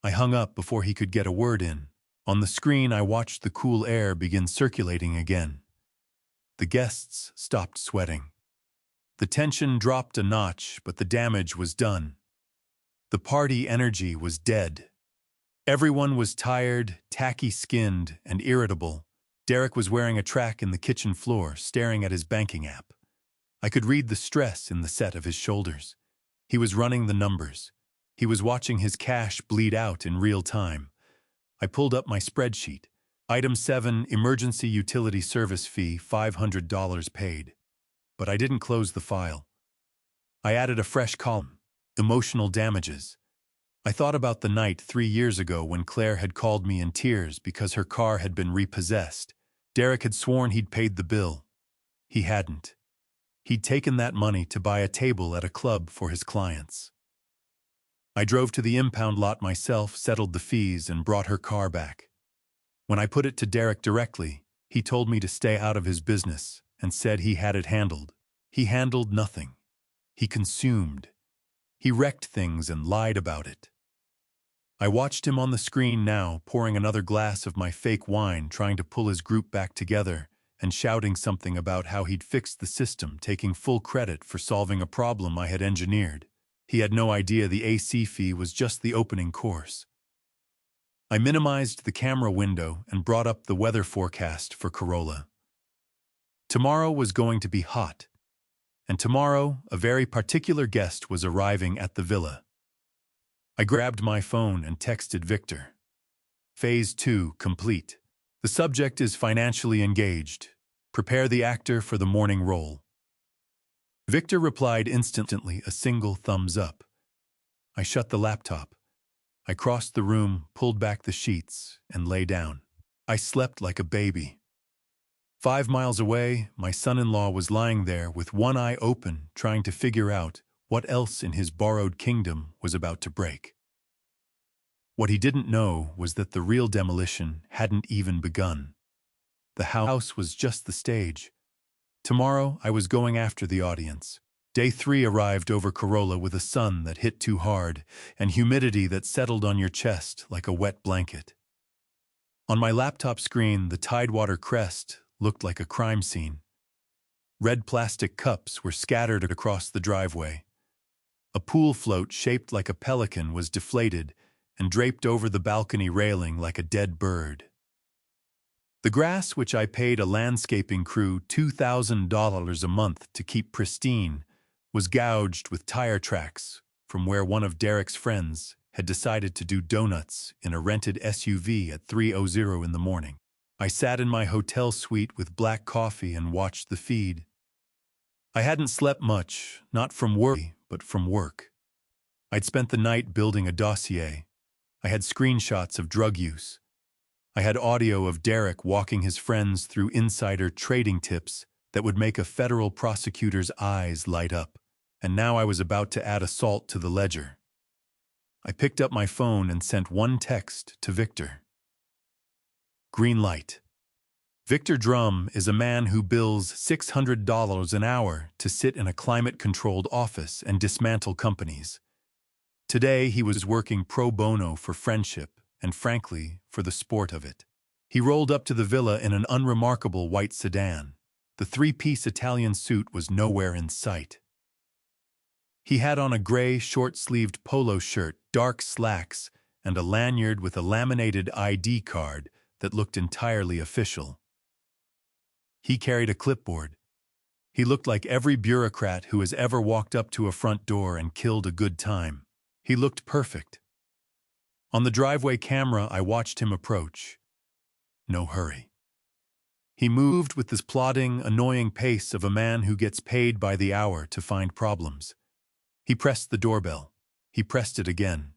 I hung up before he could get a word in. On the screen, I watched the cool air begin circulating again. The guests stopped sweating. The tension dropped a notch, but the damage was done. The party energy was dead. Everyone was tired, tacky-skinned, and irritable. Derek was wearing a track in the kitchen floor, staring at his banking app. I could read the stress in the set of his shoulders. He was running the numbers. He was watching his cash bleed out in real time. I pulled up my spreadsheet. Item 7, emergency utility service fee, $500 paid. But I didn't close the file. I added a fresh column, emotional damages. I thought about the night 3 years ago when Claire had called me in tears because her car had been repossessed. Derek had sworn he'd paid the bill. He hadn't. He'd taken that money to buy a table at a club for his clients. I drove to the impound lot myself, settled the fees, and brought her car back. When I put it to Derek directly, he told me to stay out of his business and said he had it handled. He handled nothing. He consumed. He wrecked things and lied about it. I watched him on the screen now, pouring another glass of my fake wine, trying to pull his group back together, and shouting something about how he'd fixed the system, taking full credit for solving a problem I had engineered. He had no idea the AC fee was just the opening course. I minimized the camera window and brought up the weather forecast for Corolla. Tomorrow was going to be hot, and tomorrow a very particular guest was arriving at the villa. I grabbed my phone and texted Victor. Phase 2 complete. The subject is financially engaged. Prepare the actor for the morning role. Victor replied instantly, a single thumbs up. I shut the laptop. I crossed the room, pulled back the sheets, and lay down. I slept like a baby. 5 miles away, my son-in-law was lying there with one eye open, trying to figure out what else in his borrowed kingdom was about to break. What he didn't know was that the real demolition hadn't even begun. The house was just the stage. Tomorrow, I was going after the audience. Day 3 arrived over Corolla with a sun that hit too hard and humidity that settled on your chest like a wet blanket. On my laptop screen, the Tidewater crest looked like a crime scene. Red plastic cups were scattered across the driveway. A pool float shaped like a pelican was deflated and draped over the balcony railing like a dead bird. The grass, which I paid a landscaping crew $2,000 a month to keep pristine, was gouged with tire tracks from where one of Derek's friends had decided to do donuts in a rented SUV at 3:00 in the morning. I sat in my hotel suite with black coffee and watched the feed. I hadn't slept much, not from worry, but from work. I'd spent the night building a dossier. I had screenshots of drug use. I had audio of Derek walking his friends through insider trading tips that would make a federal prosecutor's eyes light up. And now I was about to add assault to the ledger. I picked up my phone and sent one text to Victor. Green light. Victor Drum is a man who bills $600 an hour to sit in a climate-controlled office and dismantle companies. Today, he was working pro bono for friendship and, frankly, for the sport of it. He rolled up to the villa in an unremarkable white sedan. The three-piece Italian suit was nowhere in sight. He had on a gray, short-sleeved polo shirt, dark slacks, and a lanyard with a laminated ID card that looked entirely official. He carried a clipboard. He looked like every bureaucrat who has ever walked up to a front door and killed a good time. He looked perfect. On the driveway camera, I watched him approach. No hurry. He moved with this plodding, annoying pace of a man who gets paid by the hour to find problems. He pressed the doorbell. He pressed it again.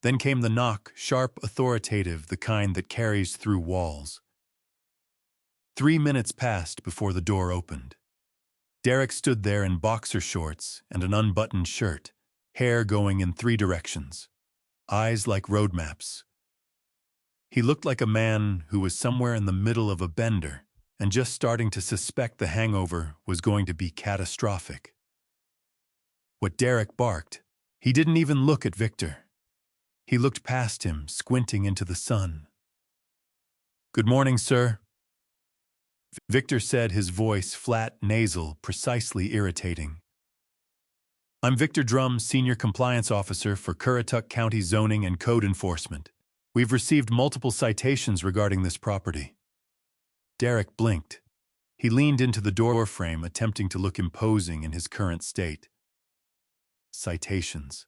Then came the knock, sharp, authoritative, the kind that carries through walls. 3 minutes passed before the door opened. Derek stood there in boxer shorts and an unbuttoned shirt, hair going in 3 directions, eyes like road maps. He looked like a man who was somewhere in the middle of a bender and just starting to suspect the hangover was going to be catastrophic. What Derek barked, he didn't even look at Victor. He looked past him, squinting into the sun. "Good morning, sir," Victor said, his voice flat, nasal, precisely irritating. "I'm Victor Drum, Senior Compliance Officer for Currituck County Zoning and Code Enforcement. We've received multiple citations regarding this property." Derek blinked. He leaned into the doorframe, attempting to look imposing in his current state. "Citations.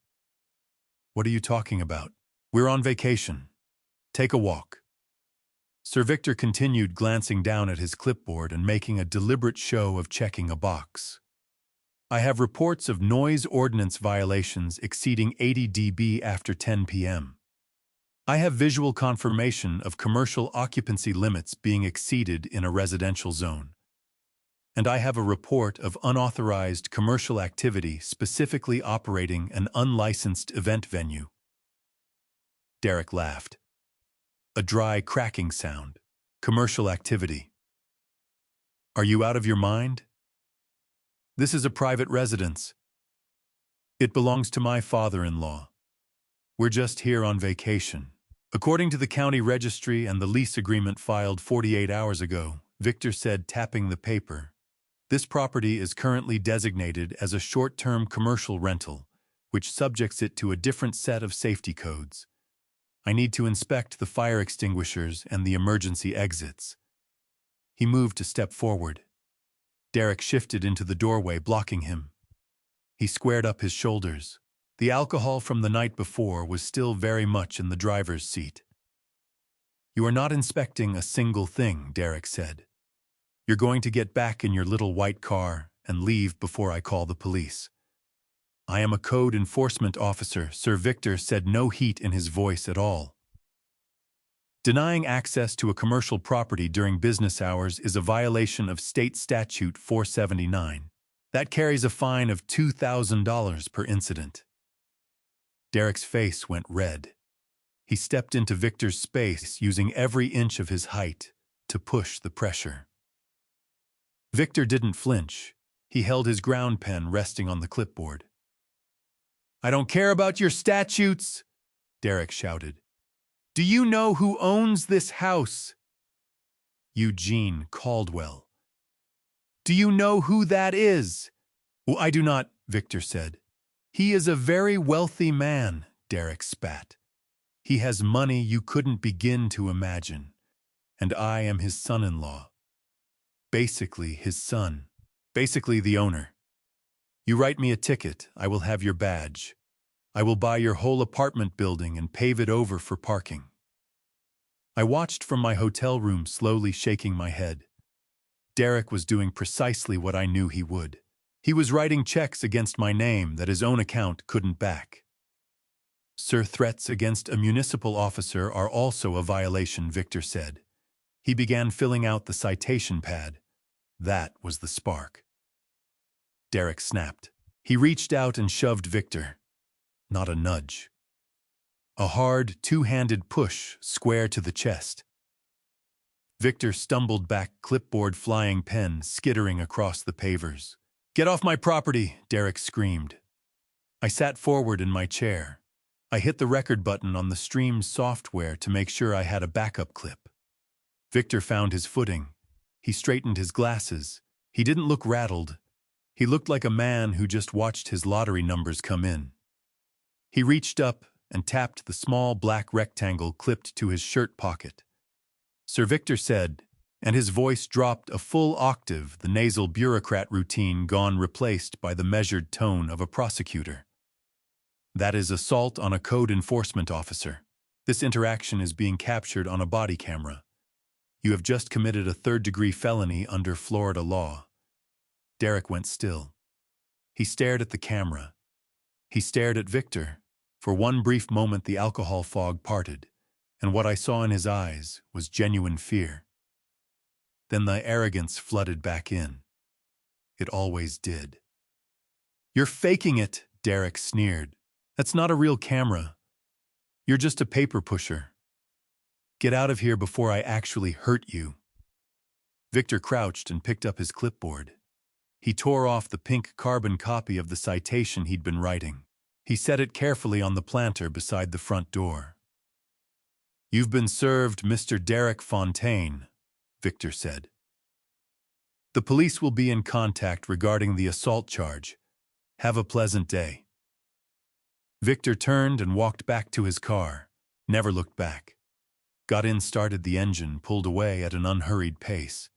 What are you talking about? We're on vacation. Take a walk." Sir Victor continued, glancing down at his clipboard and making a deliberate show of checking a box. "I have reports of noise ordinance violations exceeding 80 dB after 10 p.m. I have visual confirmation of commercial occupancy limits being exceeded in a residential zone. And I have a report of unauthorized commercial activity specifically operating an unlicensed event venue." Derek laughed. A dry cracking sound. "Commercial activity. Are you out of your mind? This is a private residence. It belongs to my father-in-law. We're just here on vacation." According to the county registry and the lease agreement filed 48 hours ago, Victor said, tapping the paper, "This property is currently designated as a short-term commercial rental, which subjects it to a different set of safety codes. I need to inspect the fire extinguishers and the emergency exits." He moved a step forward. Derek shifted into the doorway, blocking him. He squared up his shoulders. The alcohol from the night before was still very much in the driver's seat. "You are not inspecting a single thing," Derek said. "You're going to get back in your little white car and leave before I call the police." "I am a code enforcement officer," Sir Victor said, no heat in his voice at all. "Denying access to a commercial property during business hours is a violation of State Statute 479. That carries a fine of $2,000 per incident." Derek's face went red. He stepped into Victor's space, using every inch of his height to push the pressure. Victor didn't flinch. He held his ground pen resting on the clipboard. "I don't care about your statutes," Derek shouted. "Do you know who owns this house?" "Eugene Caldwell." "Do you know who that is?" "Oh, I do not," Victor said. "He is a very wealthy man," Derek spat. "He has money you couldn't begin to imagine. And I am his son-in-law. Basically his son. Basically the owner. You write me a ticket, I will have your badge. I will buy your whole apartment building and pave it over for parking." I watched from my hotel room, slowly shaking my head. Derek was doing precisely what I knew he would. He was writing checks against my name that his own account couldn't back. "Sir, threats against a municipal officer are also a violation," Victor said. He began filling out the citation pad. That was the spark. Derek snapped. He reached out and shoved Victor. Not a nudge. A hard, two-handed push, square to the chest. Victor stumbled back, clipboard flying, pen skittering across the pavers. "Get off my property!" Derek screamed. I sat forward in my chair. I hit the record button on the stream software to make sure I had a backup clip. Victor found his footing. He straightened his glasses. He didn't look rattled. He looked like a man who just watched his lottery numbers come in. He reached up and tapped the small black rectangle clipped to his shirt pocket. "Sir Victor said," and his voice dropped a full octave, the nasal bureaucrat routine gone, replaced by the measured tone of a prosecutor. "That is assault on a code enforcement officer. This interaction is being captured on a body camera. You have just committed a third-degree felony under Florida law." Derek went still. He stared at the camera. He stared at Victor. For one brief moment the alcohol fog parted, and what I saw in his eyes was genuine fear. Then the arrogance flooded back in. It always did. "You're faking it," Derek sneered. "That's not a real camera. You're just a paper pusher. Get out of here before I actually hurt you." Victor crouched and picked up his clipboard. He tore off the pink carbon copy of the citation he'd been writing. He set it carefully on the planter beside the front door. "You've been served, Mr. Derek Fontaine," Victor said. "The police will be in contact regarding the assault charge. Have a pleasant day." Victor turned and walked back to his car, never looked back. Got in, started the engine, pulled away at an unhurried pace.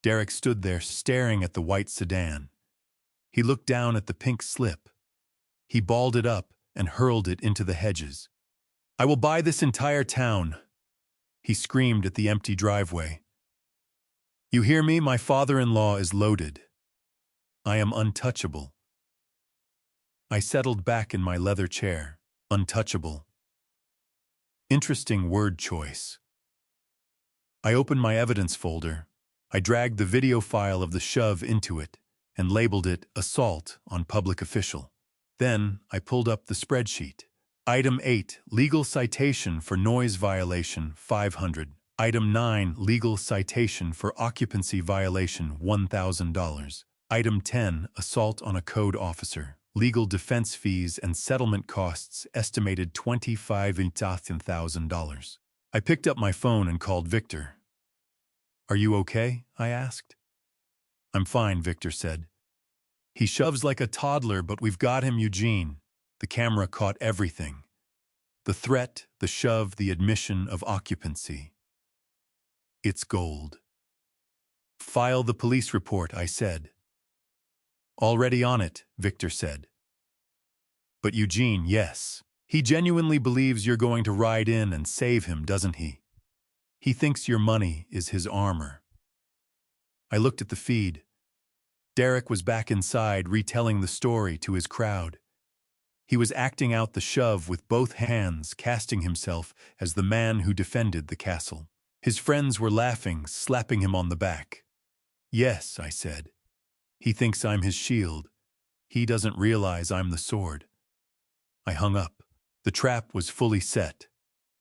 Derek stood there staring at the white sedan. He looked down at the pink slip. He balled it up and hurled it into the hedges. "I will buy this entire town," he screamed at the empty driveway. "You hear me? My father-in-law is loaded. I am untouchable." I settled back in my leather chair. Untouchable. Interesting word choice. I opened my evidence folder. I dragged the video file of the shove into it and labeled it Assault on Public Official. Then I pulled up the spreadsheet. Item 8, Legal Citation for Noise Violation, $500. Item 9, Legal Citation for Occupancy Violation, $1,000. Item 10, Assault on a Code Officer. Legal defense fees and settlement costs estimated $25,000. I picked up my phone and called Victor. "Are you okay?" I asked. "I'm fine," Victor said. "He shoves like a toddler, but we've got him, Eugene." The camera caught everything. The threat, the shove, the admission of occupancy. It's gold. File the police report, I said. Already on it, Victor said. But Eugene, yes. He genuinely believes you're going to ride in and save him, doesn't he? He thinks your money is his armor. I looked at the feed. Derek was back inside, retelling the story to his crowd. He was acting out the shove with both hands, casting himself as the man who defended the castle. His friends were laughing, slapping him on the back. Yes, I said. He thinks I'm his shield. He doesn't realize I'm the sword. I hung up. The trap was fully set.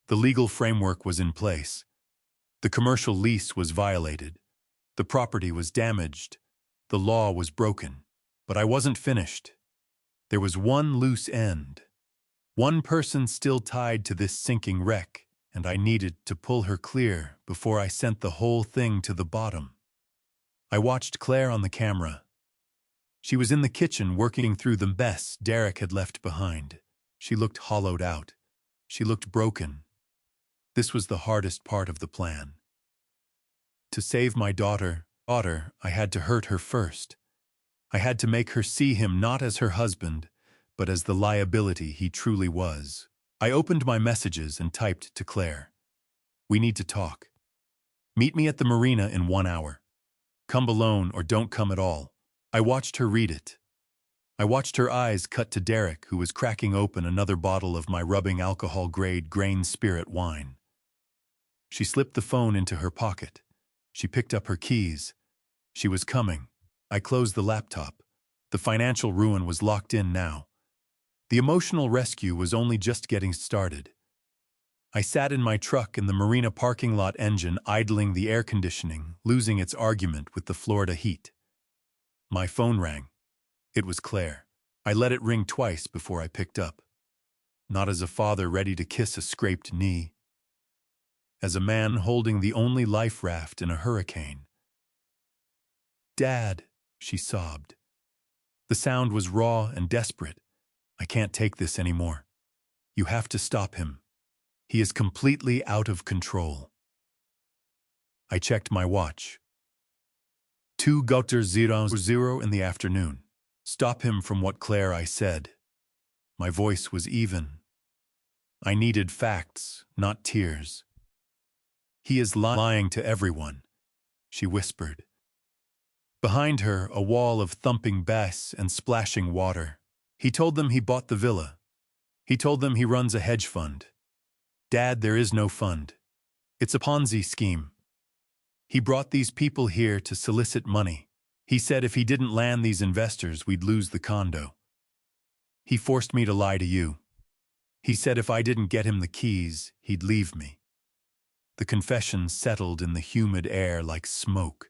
The legal framework was in place. The commercial lease was violated. The property was damaged. The law was broken. But I wasn't finished. There was one loose end. One person still tied to this sinking wreck, and I needed to pull her clear before I sent the whole thing to the bottom. I watched Claire on the camera. She was in the kitchen working through the mess Derek had left behind. She looked hollowed out. She looked broken. This was the hardest part of the plan. To save my daughter, I had to hurt her first. I had to make her see him not as her husband, but as the liability he truly was. I opened my messages and typed to Claire. We need to talk. Meet me at the marina in 1 hour. Come alone or don't come at all. I watched her read it. I watched her eyes cut to Derek, who was cracking open another bottle of my rubbing alcohol-grade grain spirit wine. She slipped the phone into her pocket. She picked up her keys. She was coming. I closed the laptop. The financial ruin was locked in now. The emotional rescue was only just getting started. I sat in my truck in the marina parking lot, engine idling, the air conditioning losing its argument with the Florida heat. My phone rang. It was Claire. I let it ring twice before I picked up. Not as a father ready to kiss a scraped knee. As a man holding the only life raft in a hurricane. Dad, she sobbed. The sound was raw and desperate. I can't take this anymore. You have to stop him. He is completely out of control. I checked my watch. 2:00 in the afternoon. Stop him from what, Claire, I said. My voice was even. I needed facts, not tears. He is lying to everyone, she whispered. Behind her, a wall of thumping bass and splashing water. He told them he bought the villa. He told them he runs a hedge fund. Dad, there is no fund. It's a Ponzi scheme. He brought these people here to solicit money. He said if he didn't land these investors, we'd lose the condo. He forced me to lie to you. He said if I didn't get him the keys, he'd leave me. The confession settled in the humid air like smoke.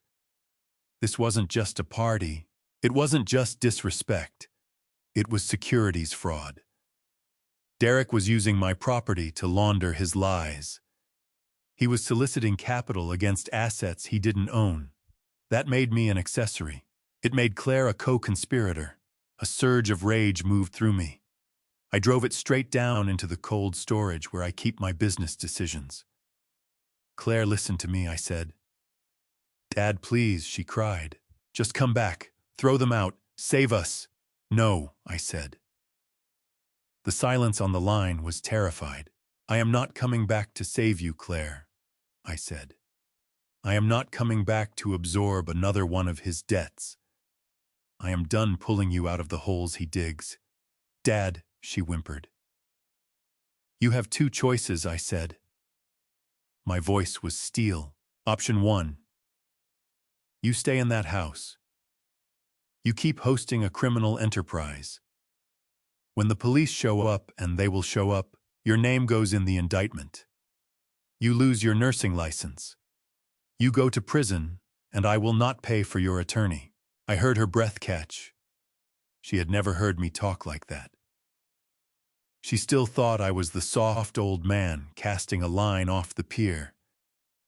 This wasn't just a party. It wasn't just disrespect. It was securities fraud. Derek was using my property to launder his lies. He was soliciting capital against assets he didn't own. That made me an accessory. It made Claire a co-conspirator. A surge of rage moved through me. I drove it straight down into the cold storage where I keep my business decisions. Claire, listen to me, I said. Dad, please, she cried. Just come back. Throw them out. Save us. No, I said. The silence on the line was terrified. I am not coming back to save you, Claire, I said. I am not coming back to absorb another one of his debts. I am done pulling you out of the holes he digs. Dad, she whimpered. You have 2 choices, I said. My voice was steel. Option 1. You stay in that house. You keep hosting a criminal enterprise. When the police show up, and they will show up, your name goes in the indictment. You lose your nursing license. You go to prison, and I will not pay for your attorney. I heard her breath catch. She had never heard me talk like that. She still thought I was the soft old man casting a line off the pier.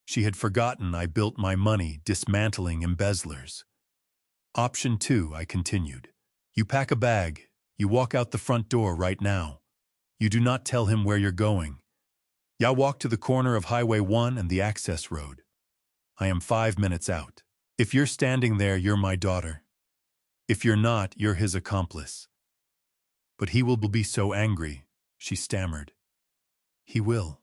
She had forgotten I built my money dismantling embezzlers. Option 2, I continued. You pack a bag. You walk out the front door right now. You do not tell him where you're going. Ya walk to the corner of Highway 1 and the access road. I am 5 minutes out. If you're standing there, you're my daughter. If you're not, you're his accomplice. But he will be so angry, she stammered. He will.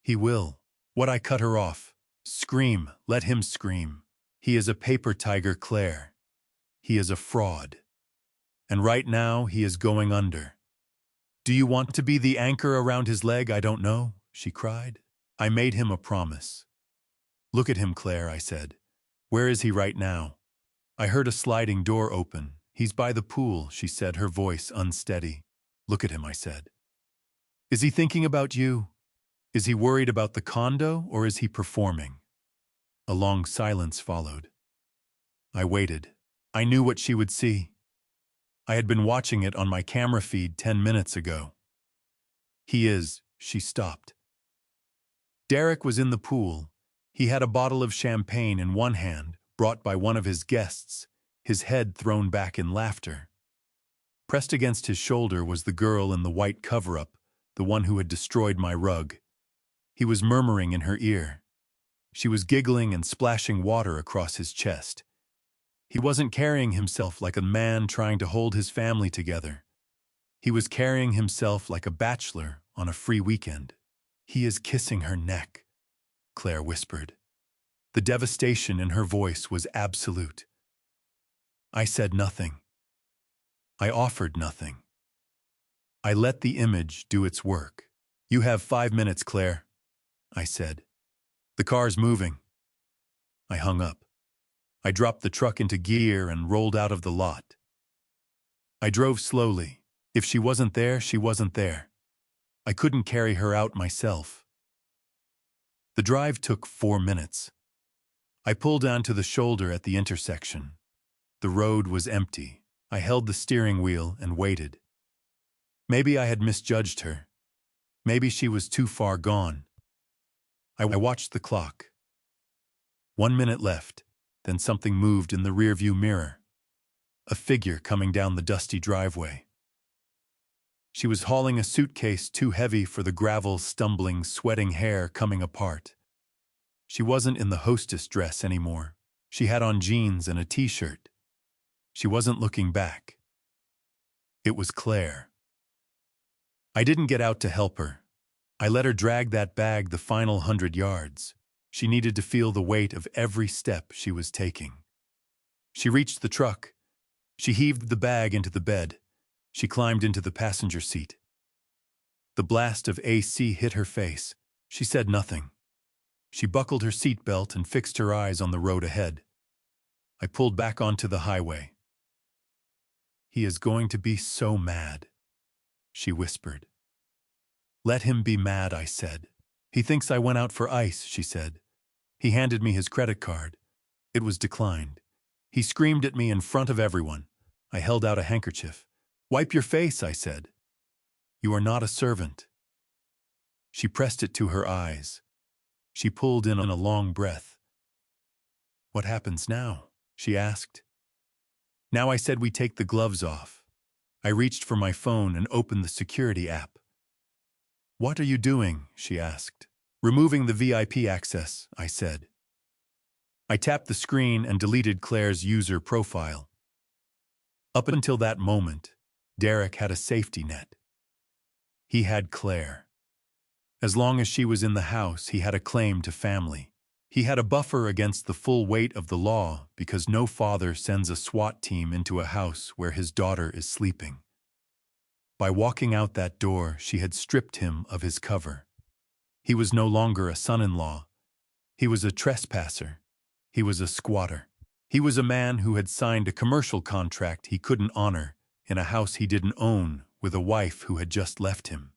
He will. What? I cut her off. Scream, let him scream. He is a paper tiger, Claire. He is a fraud. And right now, he is going under. Do you want to be the anchor around his leg? I don't know, she cried. I made him a promise. Look at him, Claire, I said. Where is he right now? I heard a sliding door open. He's by the pool, she said, her voice unsteady. Look at him, I said. Is he thinking about you? Is he worried about the condo, or is he performing? A long silence followed. I waited. I knew what she would see. I had been watching it on my camera feed 10 minutes ago. He is, she stopped. Derek was in the pool. He had a bottle of champagne in one hand, brought by one of his guests, his head thrown back in laughter. Pressed against his shoulder was the girl in the white cover-up, the one who had destroyed my rug. He was murmuring in her ear. She was giggling and splashing water across his chest. He wasn't carrying himself like a man trying to hold his family together. He was carrying himself like a bachelor on a free weekend. He is kissing her neck, Claire whispered. The devastation in her voice was absolute. I said nothing. I offered nothing. I let the image do its work. You have 5 minutes, Claire, I said. The car's moving. I hung up. I dropped the truck into gear and rolled out of the lot. I drove slowly. If she wasn't there, she wasn't there. I couldn't carry her out myself. The drive took 4 minutes. I pulled onto the shoulder at the intersection. The road was empty. I held the steering wheel and waited. Maybe I had misjudged her. Maybe she was too far gone. I watched the clock. 1 minute left. Then something moved in the rearview mirror. A figure coming down the dusty driveway. She was hauling a suitcase too heavy for the gravel, stumbling, sweating hair coming apart. She wasn't in the hostess dress anymore. She had on jeans and a t-shirt. She wasn't looking back. It was Claire. I didn't get out to help her. I let her drag that bag the final 100 yards. She needed to feel the weight of every step she was taking. She reached the truck. She heaved the bag into the bed. She climbed into the passenger seat. The blast of AC hit her face. She said nothing. She buckled her seatbelt and fixed her eyes on the road ahead. I pulled back onto the highway. He is going to be so mad, she whispered. Let him be mad, I said. He thinks I went out for ice, she said. He handed me his credit card. It was declined. He screamed at me in front of everyone. I held out a handkerchief. Wipe your face, I said. You are not a servant. She pressed it to her eyes. She pulled in a long breath. What happens now? She asked. Now, I said, we take the gloves off. I reached for my phone and opened the security app. What are you doing? She asked. Removing the VIP access, I said. I tapped the screen and deleted Claire's user profile. Up until that moment, Derek had a safety net. He had Claire. As long as she was in the house, he had a claim to family. He had a buffer against the full weight of the law because no father sends a SWAT team into a house where his daughter is sleeping. By walking out that door, she had stripped him of his cover. He was no longer a son-in-law. He was a trespasser. He was a squatter. He was a man who had signed a commercial contract he couldn't honor in a house he didn't own with a wife who had just left him.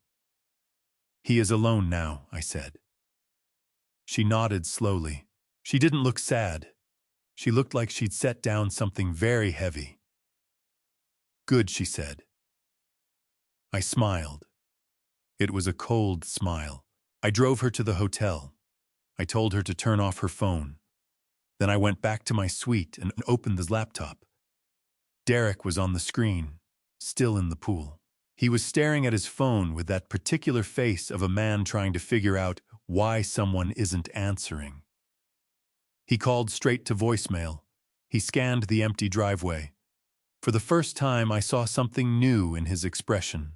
He is alone now, I said. She nodded slowly. She didn't look sad. She looked like she'd set down something very heavy. Good, she said. I smiled. It was a cold smile. I drove her to the hotel. I told her to turn off her phone. Then I went back to my suite and opened the laptop. Derek was on the screen, still in the pool. He was staring at his phone with that particular face of a man trying to figure out why someone isn't answering. He called straight to voicemail. He scanned the empty driveway. For the first time, I saw something new in his expression.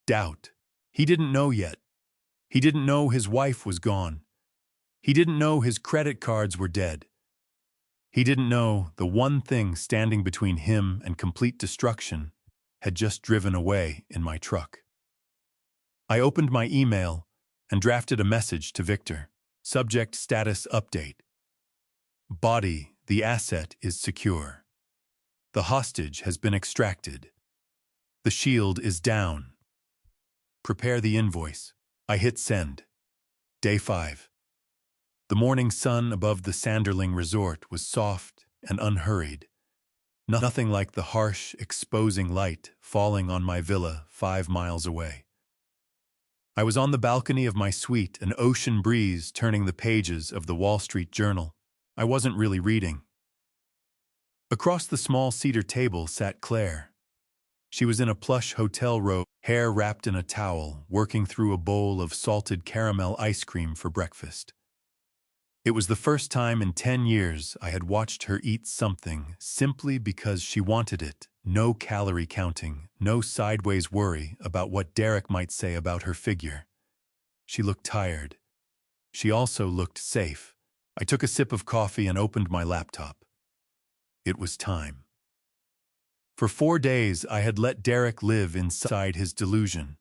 Doubt. He didn't know yet. He didn't know his wife was gone. He didn't know his credit cards were dead. He didn't know the one thing standing between him and complete destruction had just driven away in my truck. I opened my email and drafted a message to Victor. Subject status update. Body, the asset is secure. The hostage has been extracted. The shield is down. Prepare the invoice. I hit send. Day 5. The morning sun above the Sanderling resort was soft and unhurried. Nothing like the harsh, exposing light falling on my villa 5 miles away. I was on the balcony of my suite, an ocean breeze turning the pages of the Wall Street Journal. I wasn't really reading. Across the small cedar table sat Claire. She was in a plush hotel robe, hair wrapped in a towel, working through a bowl of salted caramel ice cream for breakfast. It was the first time in 10 years I had watched her eat something simply because she wanted it. No calorie counting, no sideways worry about what Derek might say about her figure. She looked tired. She also looked safe. I took a sip of coffee and opened my laptop. It was time. For 4 days, I had let Derek live inside his delusion.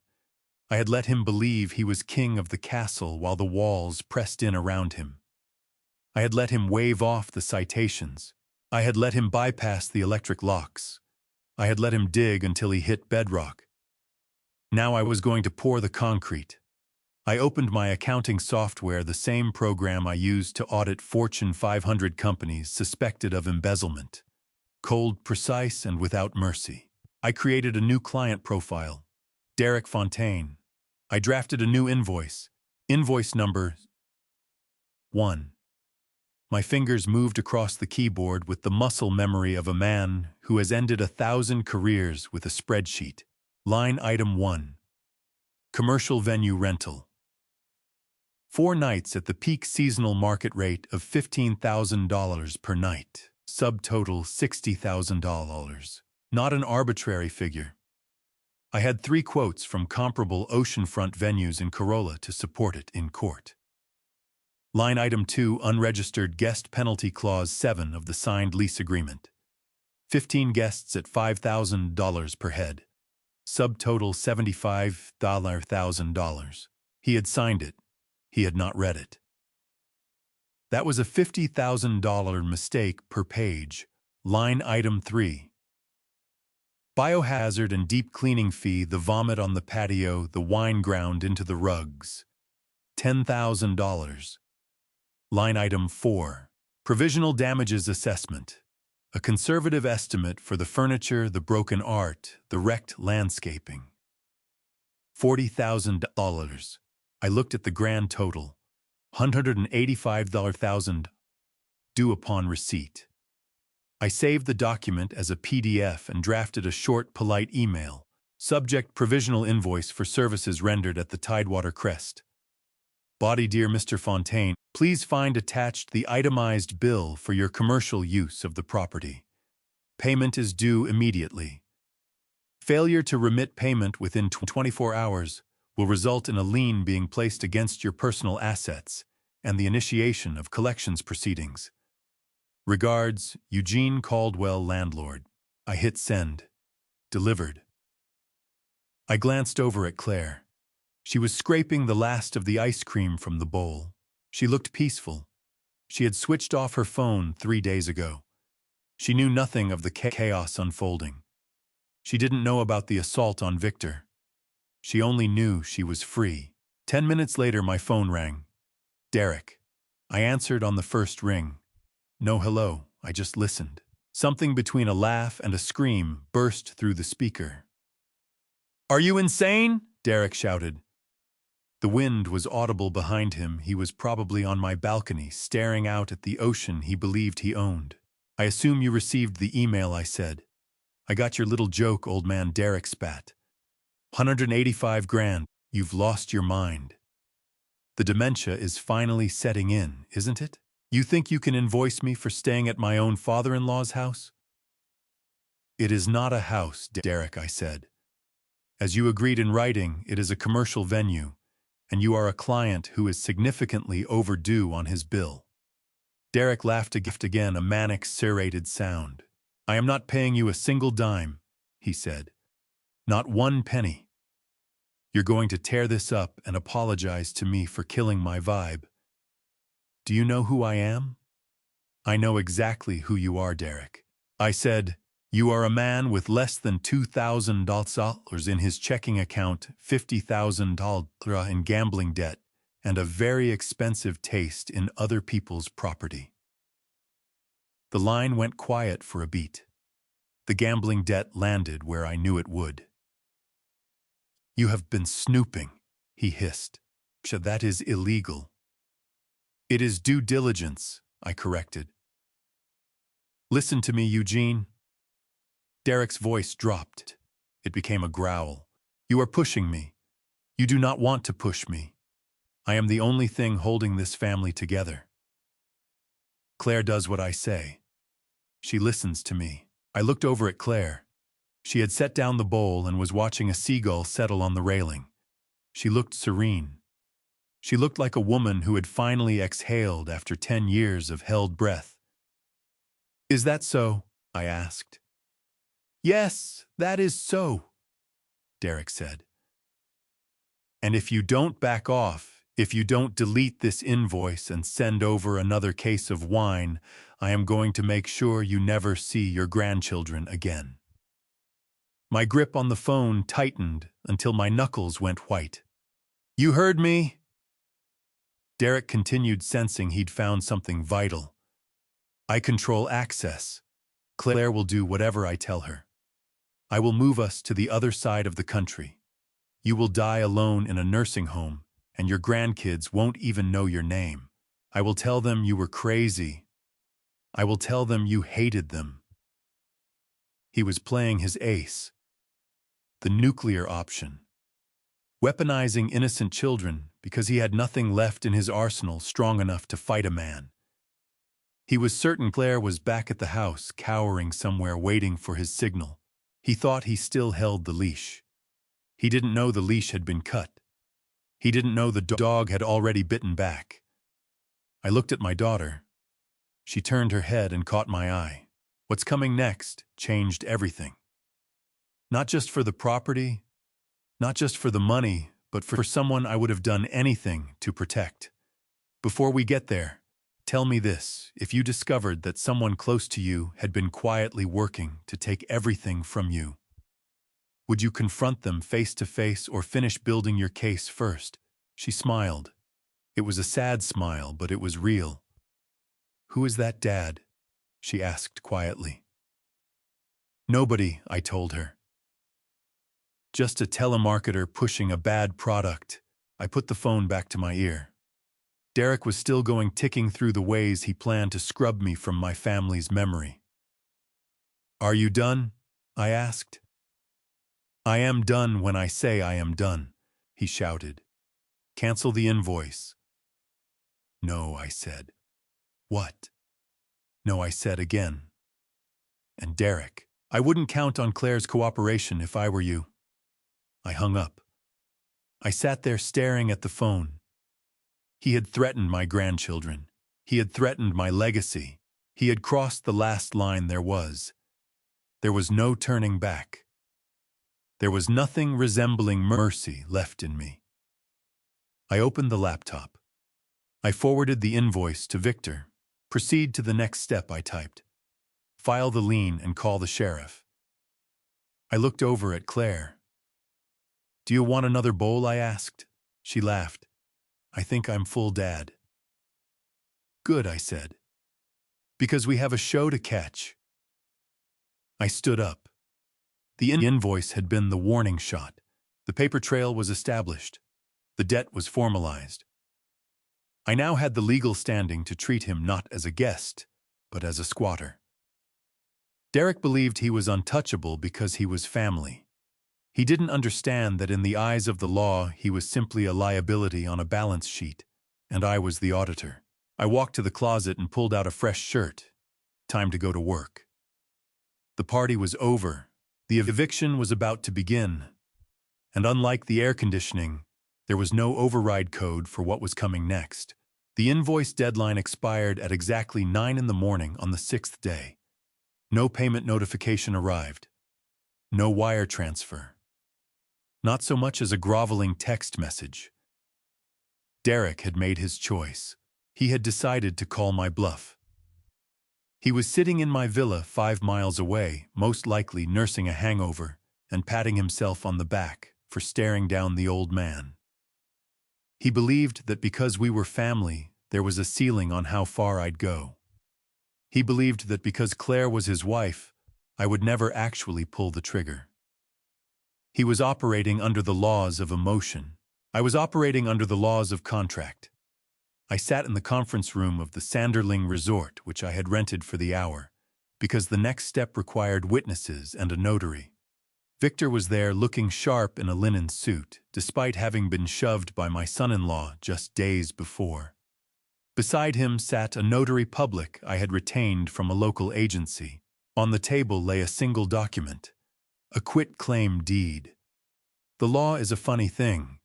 I had let him believe he was king of the castle while the walls pressed in around him. I had let him wave off the citations. I had let him bypass the electric locks. I had let him dig until he hit bedrock. Now I was going to pour the concrete. I opened my accounting software, the same program I used to audit Fortune 500 companies suspected of embezzlement. Cold, precise, and without mercy. I created a new client profile, Derek Fontaine. I drafted a new invoice, invoice number 1. My fingers moved across the keyboard with the muscle memory of a man who has ended 1,000 careers with a spreadsheet. Line item 1. Commercial venue rental. 4 nights at the peak seasonal market rate of $15,000 per night. Subtotal $60,000. Not an arbitrary figure. I had 3 quotes from comparable oceanfront venues in Corolla to support it in court. Line item 2, unregistered guest penalty clause 7 of the signed lease agreement. 15 guests at $5,000 per head. Subtotal $75,000. He had signed it. He had not read it. That was a $50,000 mistake per page. Line item 3. Biohazard and deep cleaning fee, the vomit on the patio, the wine ground into the rugs. $10,000. Line item 4. Provisional damages assessment. A conservative estimate for the furniture, the broken art, the wrecked landscaping. $40,000. I looked at the grand total. $185,000 due upon receipt. I saved the document as a PDF and drafted a short, polite email. Subject: provisional invoice for services rendered at the Tidewater Crest. Body: dear Mr. Fontaine, please find attached the itemized bill for your commercial use of the property. Payment is due immediately. Failure to remit payment within 24 hours will result in a lien being placed against your personal assets and the initiation of collections proceedings. Regards, Eugene Caldwell, landlord. I hit send. Delivered. I glanced over at Claire. She was scraping the last of the ice cream from the bowl. She looked peaceful. She had switched off her phone 3 days ago. She knew nothing of the chaos unfolding. She didn't know about the assault on Victor. She only knew she was free. 10 minutes later, my phone rang. Derek. I answered on the first ring. No hello, I just listened. Something between a laugh and a scream burst through the speaker. Are you insane? Derek shouted. The wind was audible behind him. He was probably on my balcony, staring out at the ocean he believed he owned. I assume you received the email, I said. I got your little joke, old man, Derek spat. 185 grand. You've lost your mind. The dementia is finally setting in, isn't it? You think you can invoice me for staying at my own father-in-law's house? It is not a house, Derek, I said. As you agreed in writing, it is a commercial venue, and you are a client who is significantly overdue on his bill. Derek laughed again, a manic, serrated sound. I am not paying you a single dime, he said. Not one penny. You're going to tear this up and apologize to me for killing my vibe. Do you know who I am? I know exactly who you are, Derek. I said, you are a man with less than $2,000 in his checking account, $50,000 in gambling debt, and a very expensive taste in other people's property. The line went quiet for a beat. The gambling debt landed where I knew it would. You have been snooping, he hissed. That is illegal. It is due diligence, I corrected. Listen to me, Eugene. Derek's voice dropped. It became a growl. You are pushing me. You do not want to push me. I am the only thing holding this family together. Claire does what I say. She listens to me. I looked over at Claire. She had set down the bowl and was watching a seagull settle on the railing. She looked serene. She looked like a woman who had finally exhaled after 10 years of held breath. Is that so? I asked. Yes, that is so, Derek said. And if you don't back off, if you don't delete this invoice and send over another case of wine, I am going to make sure you never see your grandchildren again. My grip on the phone tightened until my knuckles went white. You heard me? Derek continued, sensing he'd found something vital. I control access. Claire will do whatever I tell her. I will move us to the other side of the country. You will die alone in a nursing home, and your grandkids won't even know your name. I will tell them you were crazy. I will tell them you hated them. He was playing his ace. The nuclear option. Weaponizing innocent children because he had nothing left in his arsenal strong enough to fight a man. He was certain Claire was back at the house, cowering somewhere waiting for his signal. He thought he still held the leash. He didn't know the leash had been cut. He didn't know the dog had already bitten back. I looked at my daughter. She turned her head and caught my eye. What's coming next changed everything. Not just for the property, not just for the money, but for someone I would have done anything to protect. Before we get there, tell me this, if you discovered that someone close to you had been quietly working to take everything from you, would you confront them face to face or finish building your case first? She smiled. It was a sad smile, but it was real. Who is that, Dad? She asked quietly. Nobody, I told her. Just a telemarketer pushing a bad product. I put the phone back to my ear. Derek was still ticking through the ways he planned to scrub me from my family's memory. Are you done? I asked. I am done when I say I am done, he shouted. Cancel the invoice. No, I said. What? No, I said again. And Derek, I wouldn't count on Claire's cooperation if I were you. I hung up. I sat there staring at the phone. He had threatened my grandchildren. He had threatened my legacy. He had crossed the last line there was. There was no turning back. There was nothing resembling mercy left in me. I opened the laptop. I forwarded the invoice to Victor. Proceed to the next step, I typed. File the lien and call the sheriff. I looked over at Claire. Do you want another bowl? I asked. She laughed. I think I'm full, Dad. Good, I said. Because we have a show to catch. I stood up. The invoice had been the warning shot. The paper trail was established. The debt was formalized. I now had the legal standing to treat him not as a guest, but as a squatter. Derek believed he was untouchable because he was family. He didn't understand that in the eyes of the law he was simply a liability on a balance sheet, and I was the auditor. I walked to the closet and pulled out a fresh shirt. Time to go to work. The party was over. The eviction was about to begin. And unlike the air conditioning, there was no override code for what was coming next. The invoice deadline expired at exactly 9 in the morning on the 6th day. No payment notification arrived. No wire transfer. Not so much as a groveling text message. Derek had made his choice. He had decided to call my bluff. He was sitting in my villa 5 miles away, most likely nursing a hangover and patting himself on the back for staring down the old man. He believed that because we were family, there was a ceiling on how far I'd go. He believed that because Claire was his wife, I would never actually pull the trigger. He was operating under the laws of emotion. I was operating under the laws of contract. I sat in the conference room of the Sanderling Resort, which I had rented for the hour, because the next step required witnesses and a notary. Victor was there looking sharp in a linen suit, despite having been shoved by my son-in-law just days before. Beside him sat a notary public I had retained from a local agency. On the table lay a single document, a quitclaim deed. The law is a funny thing.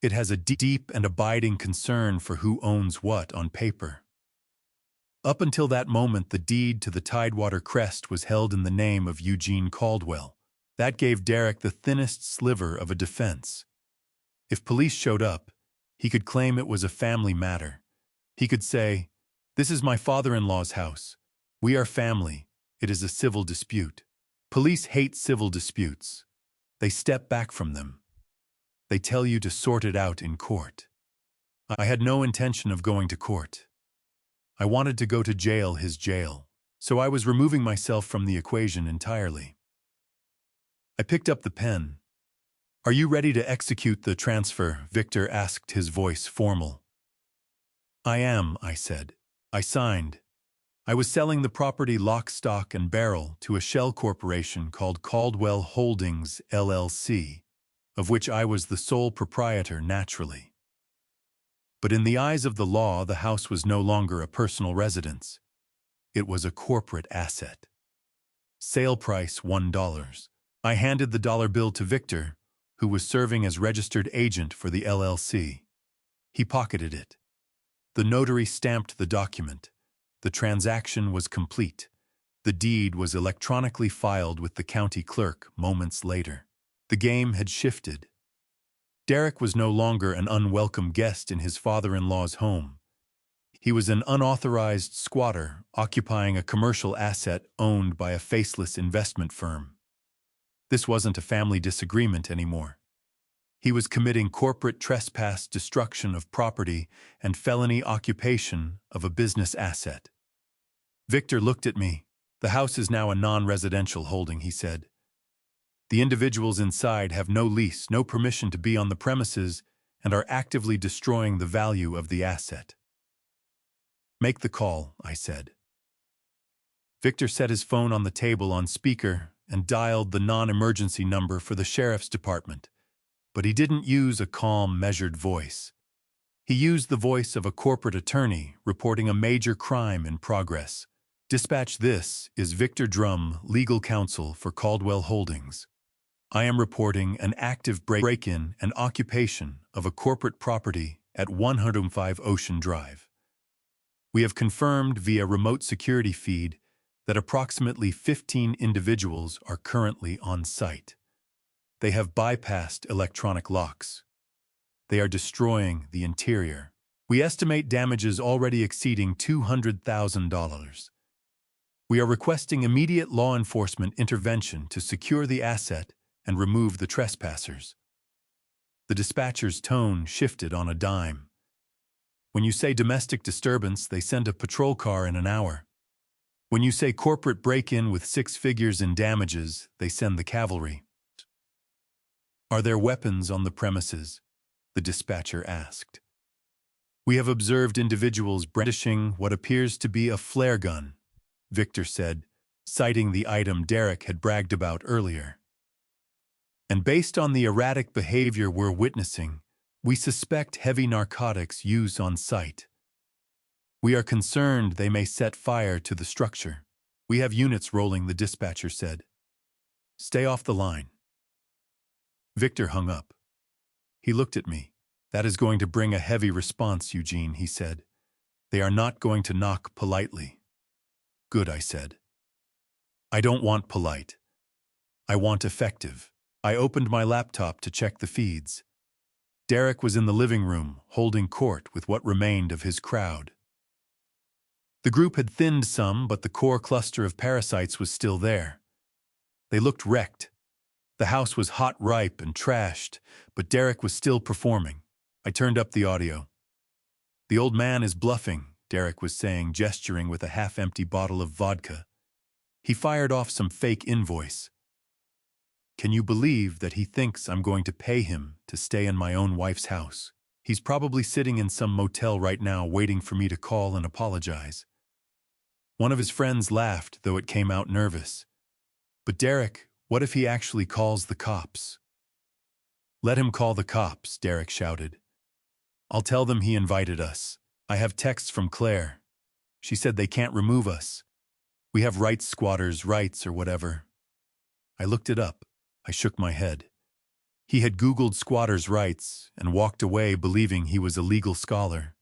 It has a deep and abiding concern for who owns what on paper. Up until that moment, the deed to the Tidewater Crest was held in the name of Eugene Caldwell. That gave Derek the thinnest sliver of a defense. If police showed up, he could claim it was a family matter. He could say, "This is my father-in-law's house. We are family. It is a civil dispute." Police hate civil disputes. They step back from them. They tell you to sort it out in court. I had no intention of going to court. I wanted to go to jail, his jail, so I was removing myself from the equation entirely. I picked up the pen. "Are you ready to execute the transfer?" Victor asked, his voice formal. "I am," I said. I signed. I was selling the property lock, stock, and barrel to a shell corporation called Caldwell Holdings, LLC, of which I was the sole proprietor naturally. But in the eyes of the law, the house was no longer a personal residence. It was a corporate asset. Sale price $1. I handed the dollar bill to Victor, who was serving as registered agent for the LLC. He pocketed it. The notary stamped the document. The transaction was complete. The deed was electronically filed with the county clerk moments later. The game had shifted. Derek was no longer an unwelcome guest in his father-in-law's home. He was an unauthorized squatter occupying a commercial asset owned by a faceless investment firm. This wasn't a family disagreement anymore. He was committing corporate trespass, destruction of property, and felony occupation of a business asset. Victor looked at me. "The house is now a non-residential holding," he said. "The individuals inside have no lease, no permission to be on the premises, and are actively destroying the value of the asset." "Make the call," I said. Victor set his phone on the table on speaker and dialed the non-emergency number for the sheriff's department. But he didn't use a calm, measured voice. He used the voice of a corporate attorney reporting a major crime in progress. "Dispatch, this is Victor Drum, legal counsel for Caldwell Holdings. I am reporting an active break-in and occupation of a corporate property at 105 Ocean Drive. We have confirmed via remote security feed that approximately 15 individuals are currently on site. They have bypassed electronic locks. They are destroying the interior. We estimate damages already exceeding $200,000. We are requesting immediate law enforcement intervention to secure the asset and remove the trespassers." The dispatcher's tone shifted on a dime. "When you say domestic disturbance, they send a patrol car in an hour. When you say corporate break-in with 6 figures in damages, they send the cavalry." "Are there weapons on the premises?" the dispatcher asked. "We have observed individuals brandishing what appears to be a flare gun," Victor said, citing the item Derek had bragged about earlier. "And based on the erratic behavior we're witnessing, we suspect heavy narcotics use on site." We are concerned they may set fire to the structure. We have units rolling, the dispatcher said. Stay off the line. Victor hung up. He looked at me. That is going to bring a heavy response, Eugene, he said. They are not going to knock politely. Good, I said. I don't want polite. I want effective. I opened my laptop to check the feeds. Derek was in the living room, holding court with what remained of his crowd. The group had thinned some, but the core cluster of parasites was still there. They looked wrecked. The house was hot, ripe, and trashed, but Derek was still performing. I turned up the audio. The old man is bluffing, Derek was saying, gesturing with a half-empty bottle of vodka. He fired off some fake invoice. Can you believe that he thinks I'm going to pay him to stay in my own wife's house? He's probably sitting in some motel right now waiting for me to call and apologize. One of his friends laughed, though it came out nervous. But Derek, what if he actually calls the cops? Let him call the cops, Derek shouted. I'll tell them he invited us. I have texts from Claire. She said they can't remove us. We have rights squatters' rights or whatever. I looked it up. I shook my head. He had Googled squatters' rights and walked away believing he was a legal scholar.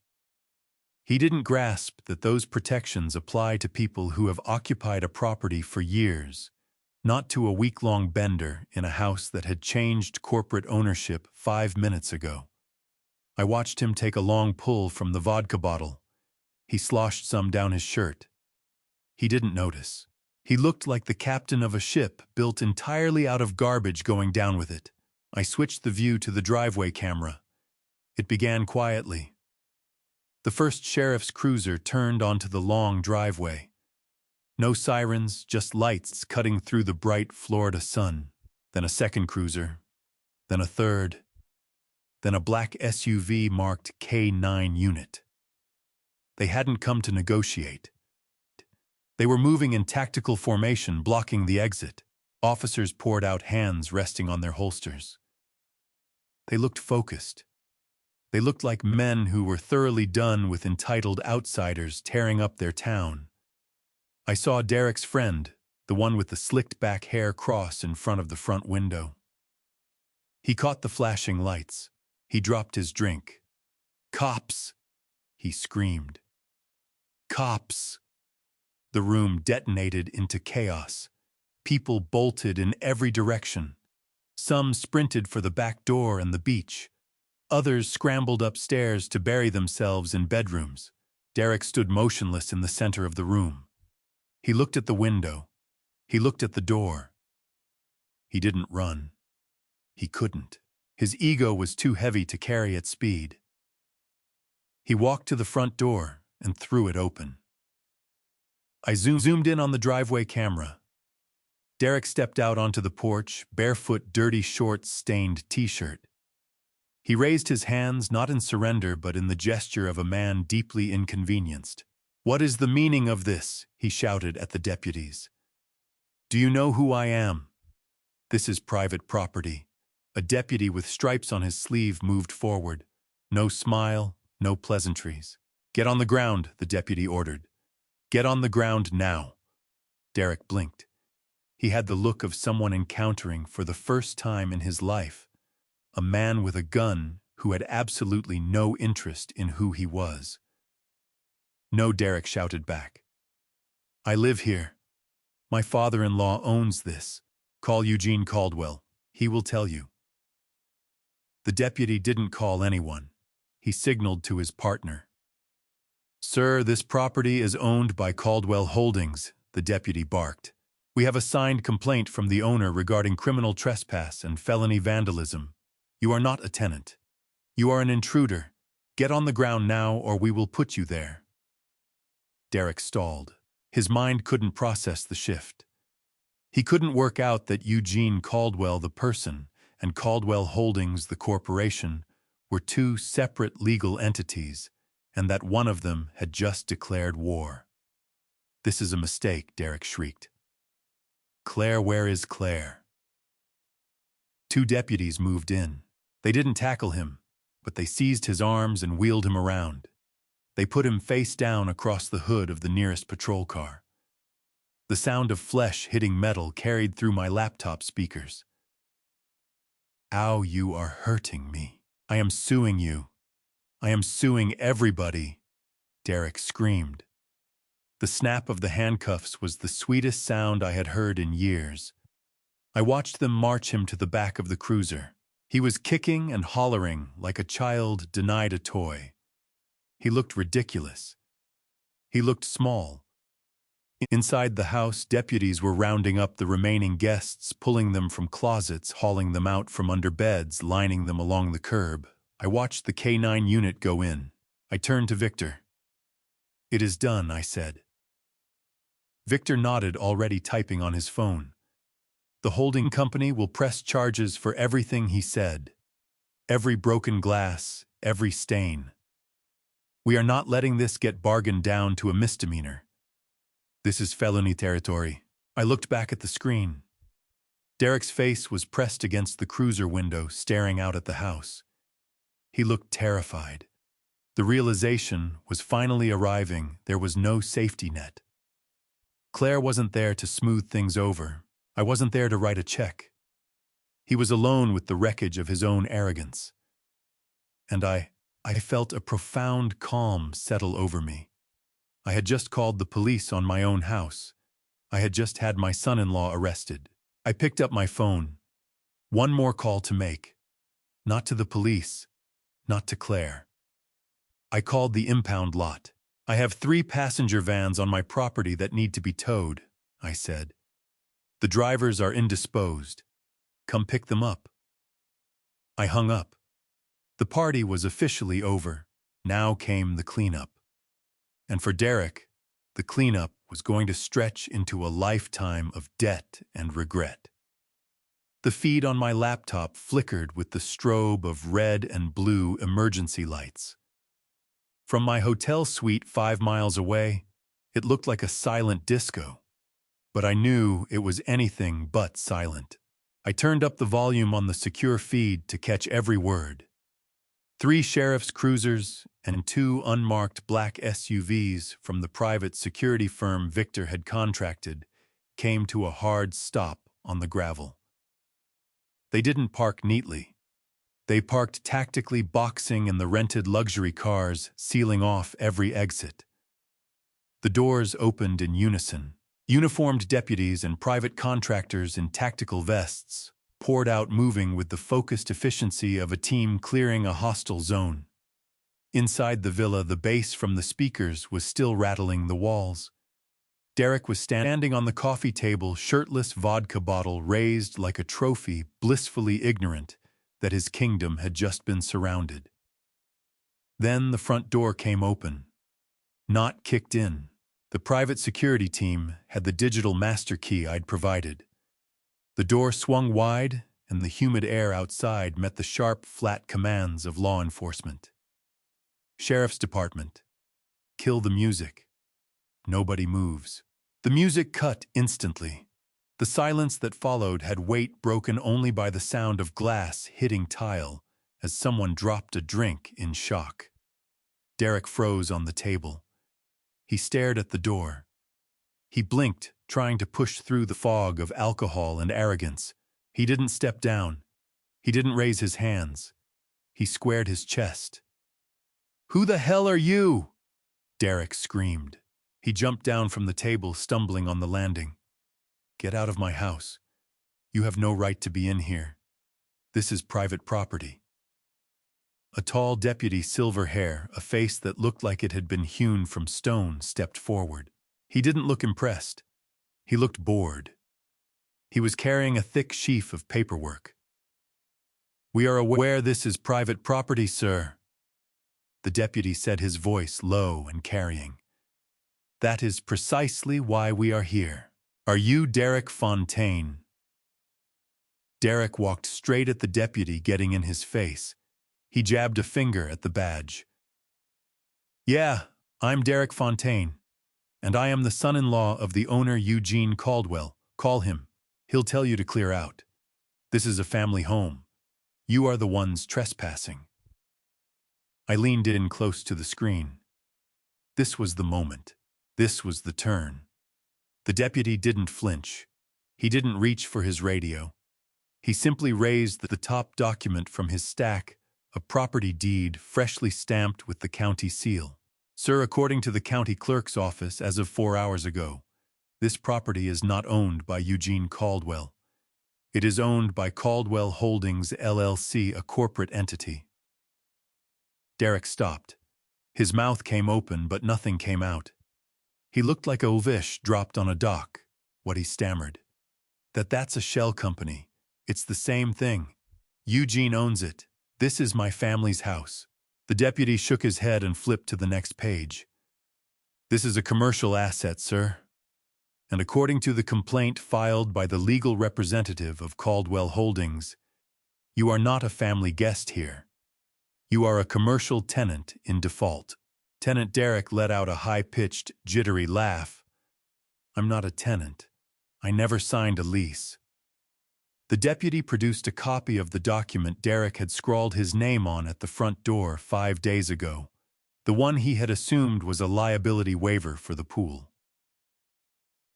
He didn't grasp that those protections apply to people who have occupied a property for years, not to a week-long bender in a house that had changed corporate ownership 5 minutes ago. I watched him take a long pull from the vodka bottle. He sloshed some down his shirt. He didn't notice. He looked like the captain of a ship built entirely out of garbage going down with it. I switched the view to the driveway camera. It began quietly. The first sheriff's cruiser turned onto the long driveway. No sirens, just lights cutting through the bright Florida sun. Then a second cruiser. Then a third. Then a black SUV marked K9 unit. They hadn't come to negotiate. They were moving in tactical formation, blocking the exit. Officers poured out, hands resting on their holsters. They looked focused. They looked like men who were thoroughly done with entitled outsiders tearing up their town. I saw Derek's friend, the one with the slicked-back hair, cross in front of the front window. He caught the flashing lights. He dropped his drink. "Cops!" he screamed. "Cops!" The room detonated into chaos. People bolted in every direction. Some sprinted for the back door and the beach. Others scrambled upstairs to bury themselves in bedrooms. Derek stood motionless in the center of the room. He looked at the window. He looked at the door. He didn't run. He couldn't. His ego was too heavy to carry at speed. He walked to the front door and threw it open. I zoomed in on the driveway camera. Derek stepped out onto the porch, barefoot, dirty shorts, stained t-shirt. He raised his hands, not in surrender, but in the gesture of a man deeply inconvenienced. "What is the meaning of this?" he shouted at the deputies. "Do you know who I am? This is private property." A deputy with stripes on his sleeve moved forward. No smile, no pleasantries. "Get on the ground," the deputy ordered. "Get on the ground now." Derek blinked. He had the look of someone encountering, for the first time in his life, a man with a gun who had absolutely no interest in who he was. "No," Derek shouted back. "I live here. My father-in-law owns this. Call Eugene Caldwell. He will tell you." The deputy didn't call anyone. He signaled to his partner. "Sir, this property is owned by Caldwell Holdings," the deputy barked. "We have a signed complaint from the owner regarding criminal trespass and felony vandalism. You are not a tenant. You are an intruder. Get on the ground now, or we will put you there." Derek stalled. His mind couldn't process the shift. He couldn't work out that Eugene Caldwell, the person, and Caldwell Holdings, the corporation, were two separate legal entities, and that one of them had just declared war. "This is a mistake," Derek shrieked. "Claire, where is Claire?" Two deputies moved in. They didn't tackle him, but they seized his arms and wheeled him around. They put him face down across the hood of the nearest patrol car. The sound of flesh hitting metal carried through my laptop speakers. Ow, you are hurting me. I am suing you. I am suing everybody, Derek screamed. The snap of the handcuffs was the sweetest sound I had heard in years. I watched them march him to the back of the cruiser. He was kicking and hollering like a child denied a toy. He looked ridiculous. He looked small. Inside the house, deputies were rounding up the remaining guests, pulling them from closets, hauling them out from under beds, lining them along the curb. I watched the K9 unit go in. I turned to Victor. "It is done," I said. Victor nodded, already typing on his phone. "The holding company will press charges for everything he said. Every broken glass, every stain. We are not letting this get bargained down to a misdemeanor. This is felony territory." I looked back at the screen. Derek's face was pressed against the cruiser window, staring out at the house. He looked terrified. The realization was finally arriving. There was no safety net. Claire wasn't there to smooth things over. I wasn't there to write a check. He was alone with the wreckage of his own arrogance. And I felt a profound calm settle over me. I had just called the police on my own house. I had just had my son-in-law arrested. I picked up my phone. One more call to make. Not to the police, not to Claire. I called the impound lot. "I have 3 passenger vans on my property that need to be towed," I said. "The drivers are indisposed. Come pick them up." I hung up. The party was officially over. Now came the cleanup. And for Derek, the cleanup was going to stretch into a lifetime of debt and regret. The feed on my laptop flickered with the strobe of red and blue emergency lights. From my hotel suite 5 miles away, it looked like a silent disco. But I knew it was anything but silent. I turned up the volume on the secure feed to catch every word. 3 sheriff's cruisers and 2 unmarked black SUVs from the private security firm Victor had contracted came to a hard stop on the gravel. They didn't park neatly. They parked tactically, boxing in the rented luxury cars, sealing off every exit. The doors opened in unison. Uniformed deputies and private contractors in tactical vests poured out, moving with the focused efficiency of a team clearing a hostile zone. Inside the villa, the bass from the speakers was still rattling the walls. Derek was standing on the coffee table, shirtless, vodka bottle raised like a trophy, blissfully ignorant that his kingdom had just been surrounded. Then the front door came open. Not kicked in. The private security team had the digital master key I'd provided. The door swung wide, and the humid air outside met the sharp, flat commands of law enforcement. "Sheriff's Department. Kill the music. Nobody moves." The music cut instantly. The silence that followed had weight broken only by the sound of glass hitting tile as someone dropped a drink in shock. Derek froze on the table. He stared at the door. He blinked, trying to push through the fog of alcohol and arrogance. He didn't step down. He didn't raise his hands. He squared his chest. "Who the hell are you?" Derek screamed. He jumped down from the table, stumbling on the landing. "Get out of my house. You have no right to be in here. This is private property." A tall deputy, silver hair, a face that looked like it had been hewn from stone, stepped forward. He didn't look impressed. He looked bored. He was carrying a thick sheaf of paperwork. "We are aware this is private property, sir," the deputy said, his voice low and carrying. "That is precisely why we are here. Are you Derek Fontaine?" Derek walked straight at the deputy, getting in his face. He jabbed a finger at the badge. "Yeah, I'm Derek Fontaine, and I am the son-in-law of the owner, Eugene Caldwell. Call him. He'll tell you to clear out. This is a family home. You are the ones trespassing." I leaned in close to the screen. This was the moment. This was the turn. The deputy didn't flinch. He didn't reach for his radio. He simply raised the top document from his stack, a property deed freshly stamped with the county seal. Sir, according to the county clerk's office as of 4 hours ago, this property is not owned by Eugene Caldwell. It is owned by Caldwell Holdings, LLC, a corporate entity. Derek stopped. His mouth came open, but nothing came out. He looked like a fish dropped on a dock. What he stammered. That's a shell company. It's the same thing. Eugene owns it. This is my family's house. The deputy shook his head and flipped to the next page. This is a commercial asset, sir. And according to the complaint filed by the legal representative of Caldwell Holdings, you are not a family guest here. You are a commercial tenant in default. Tenant Derek let out a high-pitched, jittery laugh. I'm not a tenant. I never signed a lease. The deputy produced a copy of the document Derek had scrawled his name on at the front door 5 days ago, the one he had assumed was a liability waiver for the pool.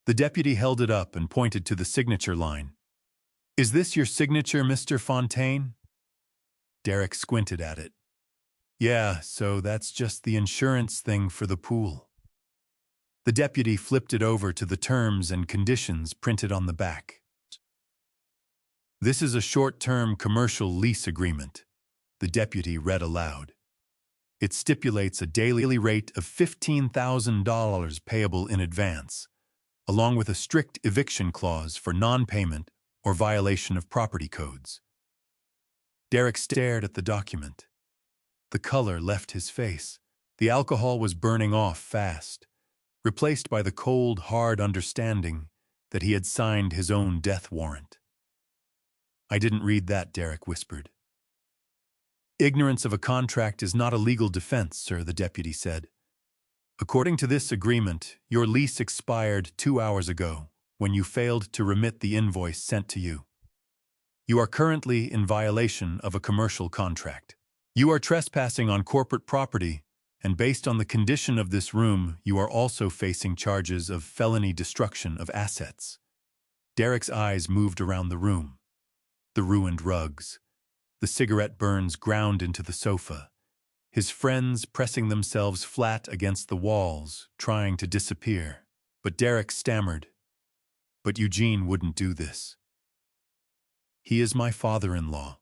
The deputy held it up and pointed to the signature line. Is this your signature, Mr. Fontaine? Derek squinted at it. Yeah, so that's just the insurance thing for the pool. The deputy flipped it over to the terms and conditions printed on the back. This is a short-term commercial lease agreement, the deputy read aloud. It stipulates a daily rate of $15,000 payable in advance, along with a strict eviction clause for non-payment or violation of property codes. Derek stared at the document. The color left his face. The alcohol was burning off fast, replaced by the cold, hard understanding that he had signed his own death warrant. I didn't read that, Derek whispered. Ignorance of a contract is not a legal defense, sir, the deputy said. According to this agreement, your lease expired 2 hours ago when you failed to remit the invoice sent to you. You are currently in violation of a commercial contract. You are trespassing on corporate property, and based on the condition of this room, you are also facing charges of felony destruction of assets. Derek's eyes moved around the room. The ruined rugs. The cigarette burns ground into the sofa. His friends pressing themselves flat against the walls, trying to disappear. But Derek stammered. But Eugene wouldn't do this. He is my father-in-law.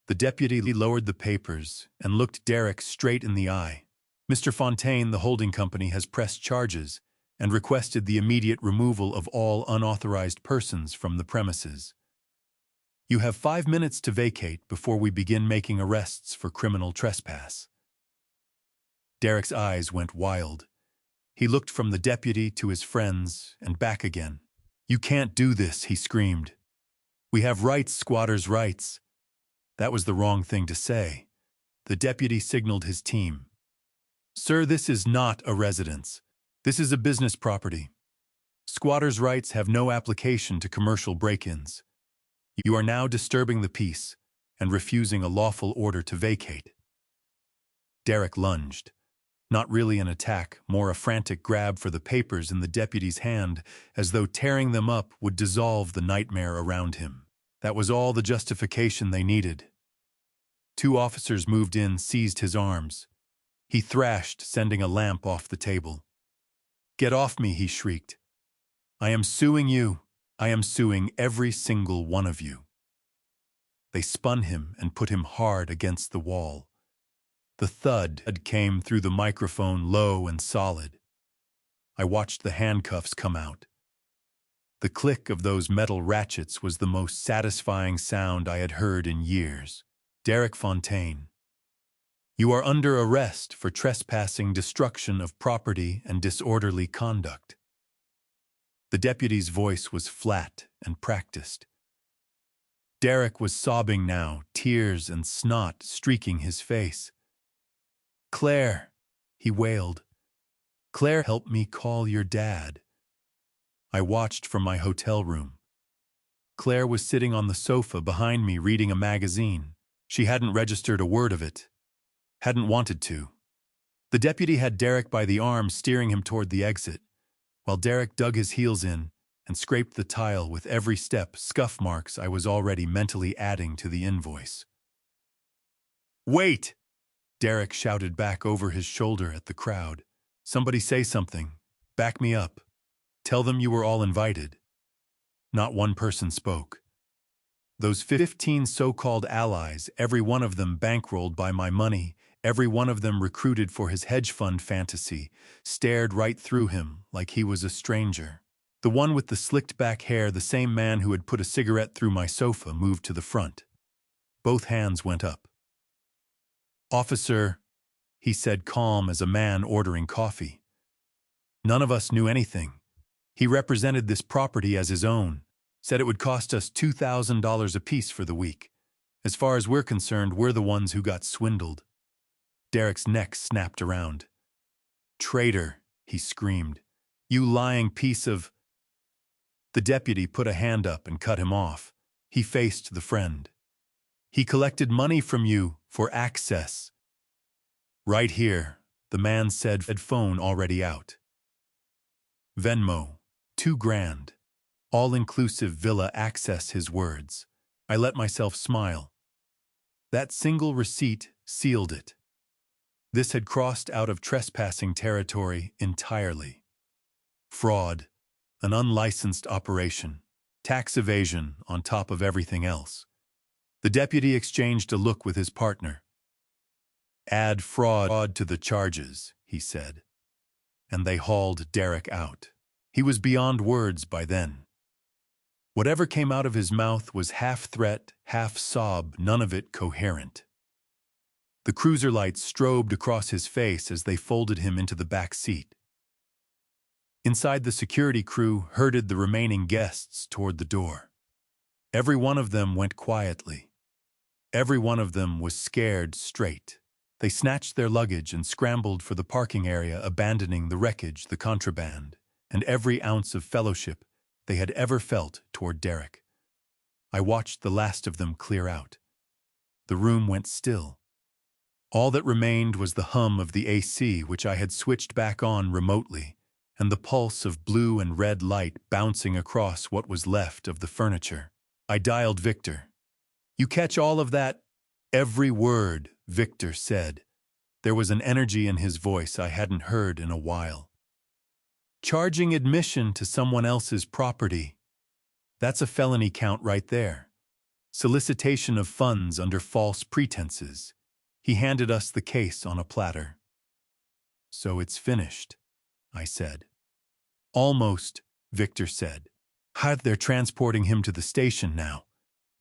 The deputy lowered the papers and looked Derek straight in the eye. Mr. Fontaine, the holding company, has pressed charges and requested the immediate removal of all unauthorized persons from the premises. You have 5 minutes to vacate before we begin making arrests for criminal trespass. Derek's eyes went wild. He looked from the deputy to his friends and back again. You can't do this, he screamed. We have rights, squatters' rights. That was the wrong thing to say. The deputy signaled his team. Sir, this is not a residence. This is a business property. Squatters' rights have no application to commercial break-ins. You are now disturbing the peace and refusing a lawful order to vacate. Derek lunged. Not really an attack, more a frantic grab for the papers in the deputy's hand, as though tearing them up would dissolve the nightmare around him. That was all the justification they needed. 2 officers moved in, seized his arms. He thrashed, sending a lamp off the table. Get off me, he shrieked. I am suing you. I am suing every single one of you. They spun him and put him hard against the wall. The thud came through the microphone low and solid. I watched the handcuffs come out. The click of those metal ratchets was the most satisfying sound I had heard in years. Derek Fontaine. You are under arrest for trespassing, destruction of property, and disorderly conduct. The deputy's voice was flat and practiced. Derek was sobbing now, tears and snot streaking his face. Claire, he wailed. Claire, help me call your dad. I watched from my hotel room. Claire was sitting on the sofa behind me reading a magazine. She hadn't registered a word of it. Hadn't wanted to. The deputy had Derek by the arm, steering him toward the exit, while Derek dug his heels in and scraped the tile with every step, scuff marks I was already mentally adding to the invoice. "Wait!" Derek shouted back over his shoulder at the crowd. "Somebody say something. Back me up. Tell them you were all invited." Not one person spoke. Those 15 so-called allies, every one of them bankrolled by my money, every one of them recruited for his hedge fund fantasy, stared right through him like he was a stranger. The one with the slicked back hair, the same man who had put a cigarette through my sofa, moved to the front. Both hands went up. "Officer," he said, calm as a man ordering coffee. "None of us knew anything. He represented this property as his own, said it would cost us $2,000 apiece for the week. As far as we're concerned, we're the ones who got swindled." Derek's neck snapped around. "Traitor," he screamed. "You lying piece of—" The deputy put a hand up and cut him off. He faced the friend. "He collected money from you for access." "Right here," the man said, phone already out. "Venmo, $2,000. All-inclusive villa access," his words. I let myself smile. That single receipt sealed it. This had crossed out of trespassing territory entirely. Fraud, an unlicensed operation, tax evasion on top of everything else. The deputy exchanged a look with his partner. "Add fraud to the charges," he said. And they hauled Derek out. He was beyond words by then. Whatever came out of his mouth was half threat, half sob, none of it coherent. The cruiser lights strobed across his face as they folded him into the back seat. Inside, the security crew herded the remaining guests toward the door. Every one of them went quietly. Every one of them was scared straight. They snatched their luggage and scrambled for the parking area, abandoning the wreckage, the contraband, and every ounce of fellowship they had ever felt toward Derek. I watched the last of them clear out. The room went still. All that remained was the hum of the AC, which I had switched back on remotely, and the pulse of blue and red light bouncing across what was left of the furniture. I dialed Victor. "You catch all of that?" "Every word," Victor said. There was an energy in his voice I hadn't heard in a while. "Charging admission to someone else's property. That's a felony count right there. Solicitation of funds under false pretenses." He handed us the case on a platter. "So it's finished," I said. "Almost," Victor said. "They're transporting him to the station now.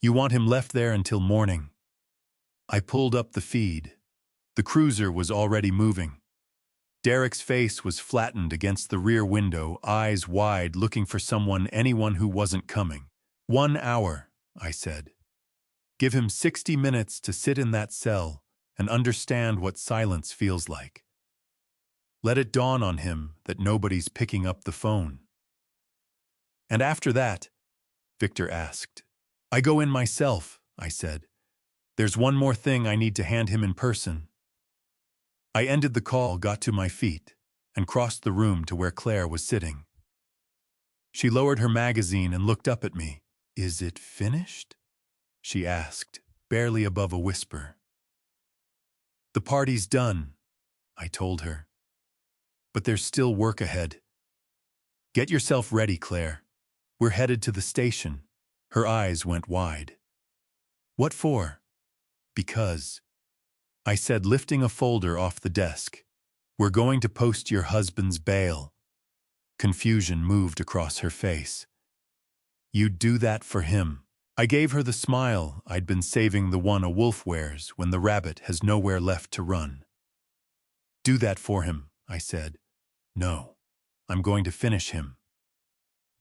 You want him left there until morning." I pulled up the feed. The cruiser was already moving. Derek's face was flattened against the rear window, eyes wide, looking for anyone who wasn't coming. "1 hour," I said. "Give him 60 minutes to sit in that cell and understand what silence feels like. Let it dawn on him that nobody's picking up the phone." "And after that?" Victor asked. "I go in myself," I said. "There's one more thing I need to hand him in person." I ended the call, got to my feet, and crossed the room to where Claire was sitting. She lowered her magazine and looked up at me. "Is it finished?" she asked, barely above a whisper. "The party's done," I told her. "But there's still work ahead. Get yourself ready, Claire. We're headed to the station." Her eyes went wide. "What for?" "Because," I said, lifting a folder off the desk, "we're going to post your husband's bail." Confusion moved across her face. "You'd do that for him?" I gave her the smile I'd been saving, the one a wolf wears when the rabbit has nowhere left to run. "Do that for him," I said. "No, I'm going to finish him.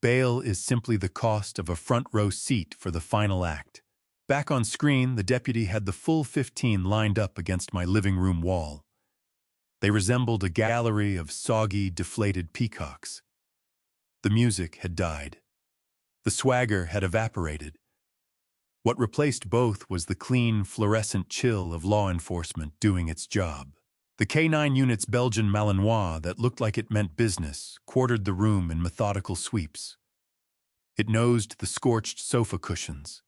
Bail is simply the cost of a front-row seat for the final act." Back on screen, the deputy had the full 15 lined up against my living room wall. They resembled a gallery of soggy, deflated peacocks. The music had died. The swagger had evaporated. What replaced both was the clean, fluorescent chill of law enforcement doing its job. The K9 unit's Belgian Malinois that looked like it meant business quartered the room in methodical sweeps. It nosed the scorched sofa cushions.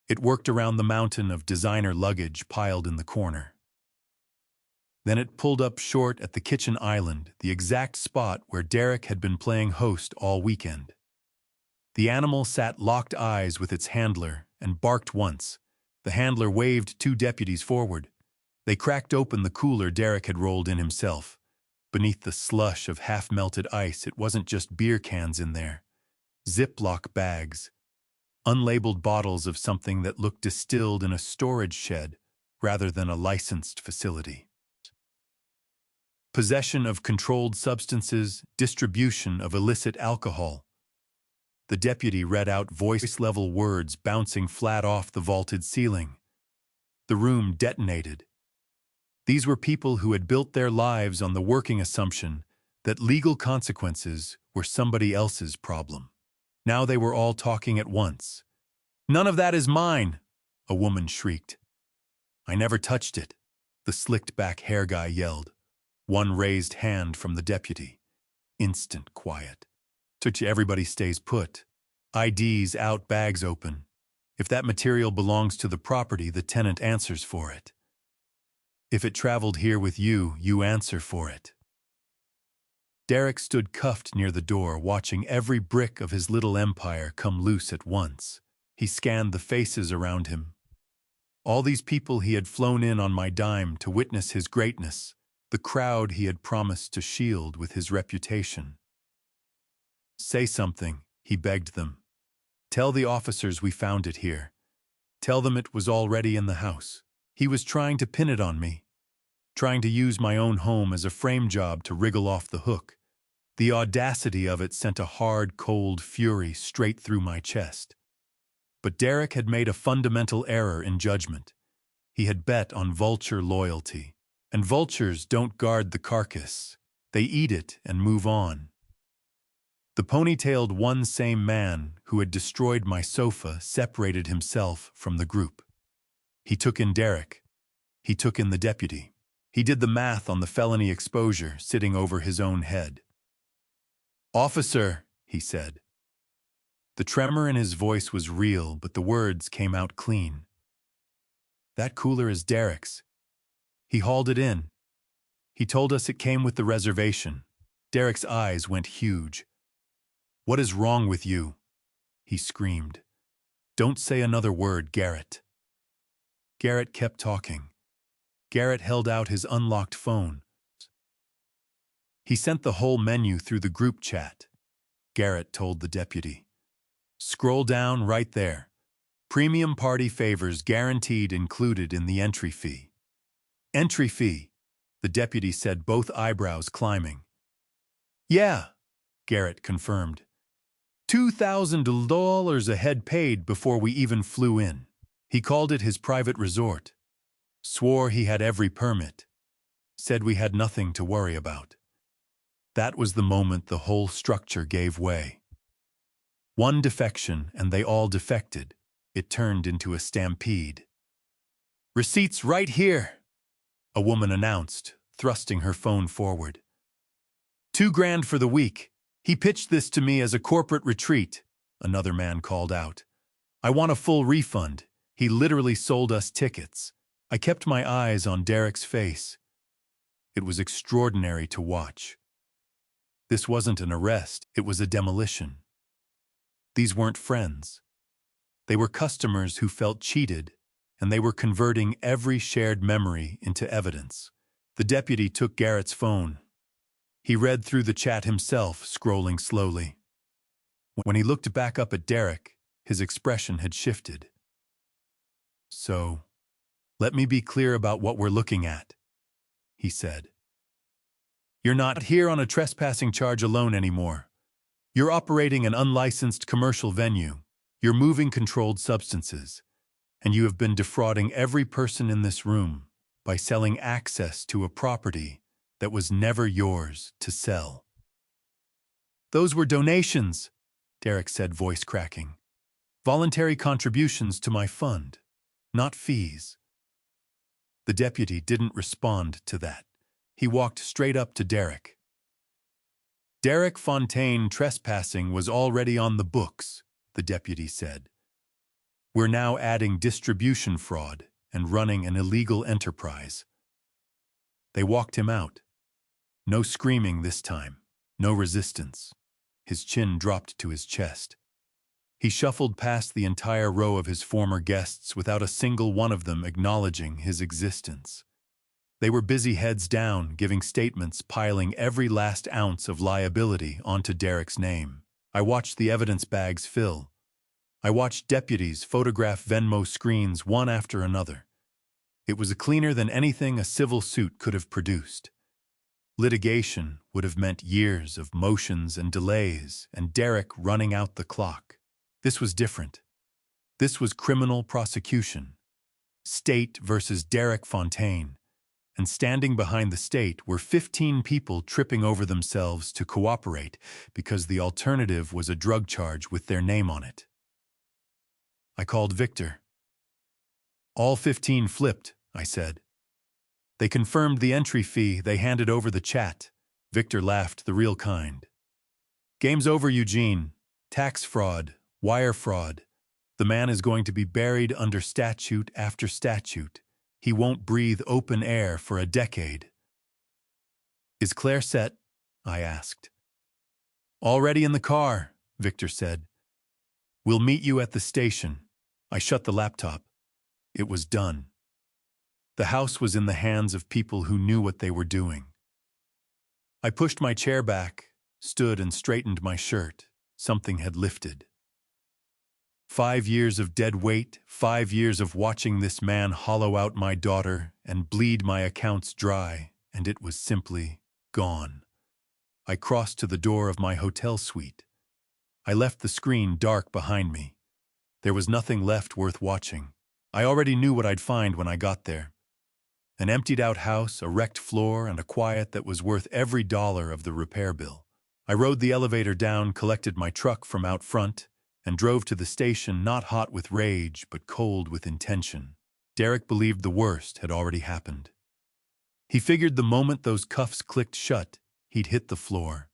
It worked around the mountain of designer luggage piled in the corner. Then it pulled up short at the kitchen island, the exact spot where Derek had been playing host all weekend. The animal sat locked eyes with its handler and barked once. The handler waved two deputies forward. They cracked open the cooler Derek had rolled in himself. Beneath the slush of half-melted ice, it wasn't just beer cans in there. Ziploc bags. Unlabeled bottles of something that looked distilled in a storage shed rather than a licensed facility. Possession of controlled substances, distribution of illicit alcohol. The deputy read out voice-level words bouncing flat off the vaulted ceiling. The room detonated. These were people who had built their lives on the working assumption that legal consequences were somebody else's problem. Now they were all talking at once. "None of that is mine," a woman shrieked. "I never touched it," the slicked-back hair guy yelled. One raised hand from the deputy. Instant quiet. Everybody stays put. IDs out, bags open. If that material belongs to the property, the tenant answers for it. If it traveled here with you, you answer for it. Derek stood cuffed near the door, watching every brick of his little empire come loose at once. He scanned the faces around him. All these people he had flown in on my dime to witness his greatness, the crowd he had promised to shield with his reputation. "Say something," he begged them. "Tell the officers we found it here. Tell them it was already in the house. He was trying to pin it on me, trying to use my own home as a frame job to wriggle off the hook." The audacity of it sent a hard, cold fury straight through my chest. But Derek had made a fundamental error in judgment. He had bet on vulture loyalty. And vultures don't guard the carcass. They eat it and move on. The ponytailed one same man who had destroyed my sofa separated himself from the group. He took in Derek. He took in the deputy. He did the math on the felony exposure sitting over his own head. "Officer," he said. The tremor in his voice was real, but the words came out clean. "That cooler is Derek's. He hauled it in. He told us it came with the reservation." Derek's eyes went huge. "What is wrong with you?" he screamed. "Don't say another word, Garrett." Garrett kept talking. Garrett held out his unlocked phone. "He sent the whole menu through the group chat," Garrett told the deputy. "Scroll down right there. Premium party favors guaranteed included in the entry fee." "Entry fee," the deputy said, both eyebrows climbing. "Yeah," Garrett confirmed. $2,000 a head paid before we even flew in. He called it his private resort. Swore he had every permit. Said we had nothing to worry about. That was the moment the whole structure gave way. One defection and they all defected. It turned into a stampede. "Receipts right here," a woman announced, thrusting her phone forward. $2,000 for the week. He pitched this to me as a corporate retreat," another man called out. "I want a full refund. He literally sold us tickets." I kept my eyes on Derek's face. It was extraordinary to watch. This wasn't an arrest, it was a demolition. These weren't friends. They were customers who felt cheated, and they were converting every shared memory into evidence. The deputy took Garrett's phone. He read through the chat himself, scrolling slowly. When he looked back up at Derek, his expression had shifted. "So, let me be clear about what we're looking at," he said. "You're not here on a trespassing charge alone anymore. You're operating an unlicensed commercial venue. You're moving controlled substances. And you have been defrauding every person in this room by selling access to a property that was never yours to sell." "Those were donations," Derek said, voice cracking. "Voluntary contributions to my fund, not fees." The deputy didn't respond to that. He walked straight up to Derek. Derek Fontaine trespassing was already on the books, the deputy said. We're now adding distribution fraud and running an illegal enterprise. They walked him out. No screaming this time, no resistance. His chin dropped to his chest. He shuffled past the entire row of his former guests without a single one of them acknowledging his existence. They were busy heads down, giving statements, piling every last ounce of liability onto Derek's name. I watched the evidence bags fill. I watched deputies photograph Venmo screens one after another. It was cleaner than anything a civil suit could have produced. Litigation would have meant years of motions and delays and Derek running out the clock. This was different. This was criminal prosecution. State versus Derek Fontaine. And standing behind the state were 15 people tripping over themselves to cooperate because the alternative was a drug charge with their name on it. I called Victor. All 15 flipped, I said. They confirmed the entry fee, they handed over the chat. Victor laughed, the real kind. Game's over, Eugene. Tax fraud, wire fraud. The man is going to be buried under statute after statute. He won't breathe open air for a decade. Is Claire set? I asked. Already in the car, Victor said. We'll meet you at the station. I shut the laptop. It was done. The house was in the hands of people who knew what they were doing. I pushed my chair back, stood and straightened my shirt. Something had lifted. 5 years of dead weight, 5 years of watching this man hollow out my daughter and bleed my accounts dry, and it was simply gone. I crossed to the door of my hotel suite. I left the screen dark behind me. There was nothing left worth watching. I already knew what I'd find when I got there. An emptied-out house, a wrecked floor, and a quiet that was worth every dollar of the repair bill. I rode the elevator down, collected my truck from out front, and drove to the station not hot with rage but cold with intention. Derek believed the worst had already happened. He figured the moment those cuffs clicked shut, he'd hit the floor.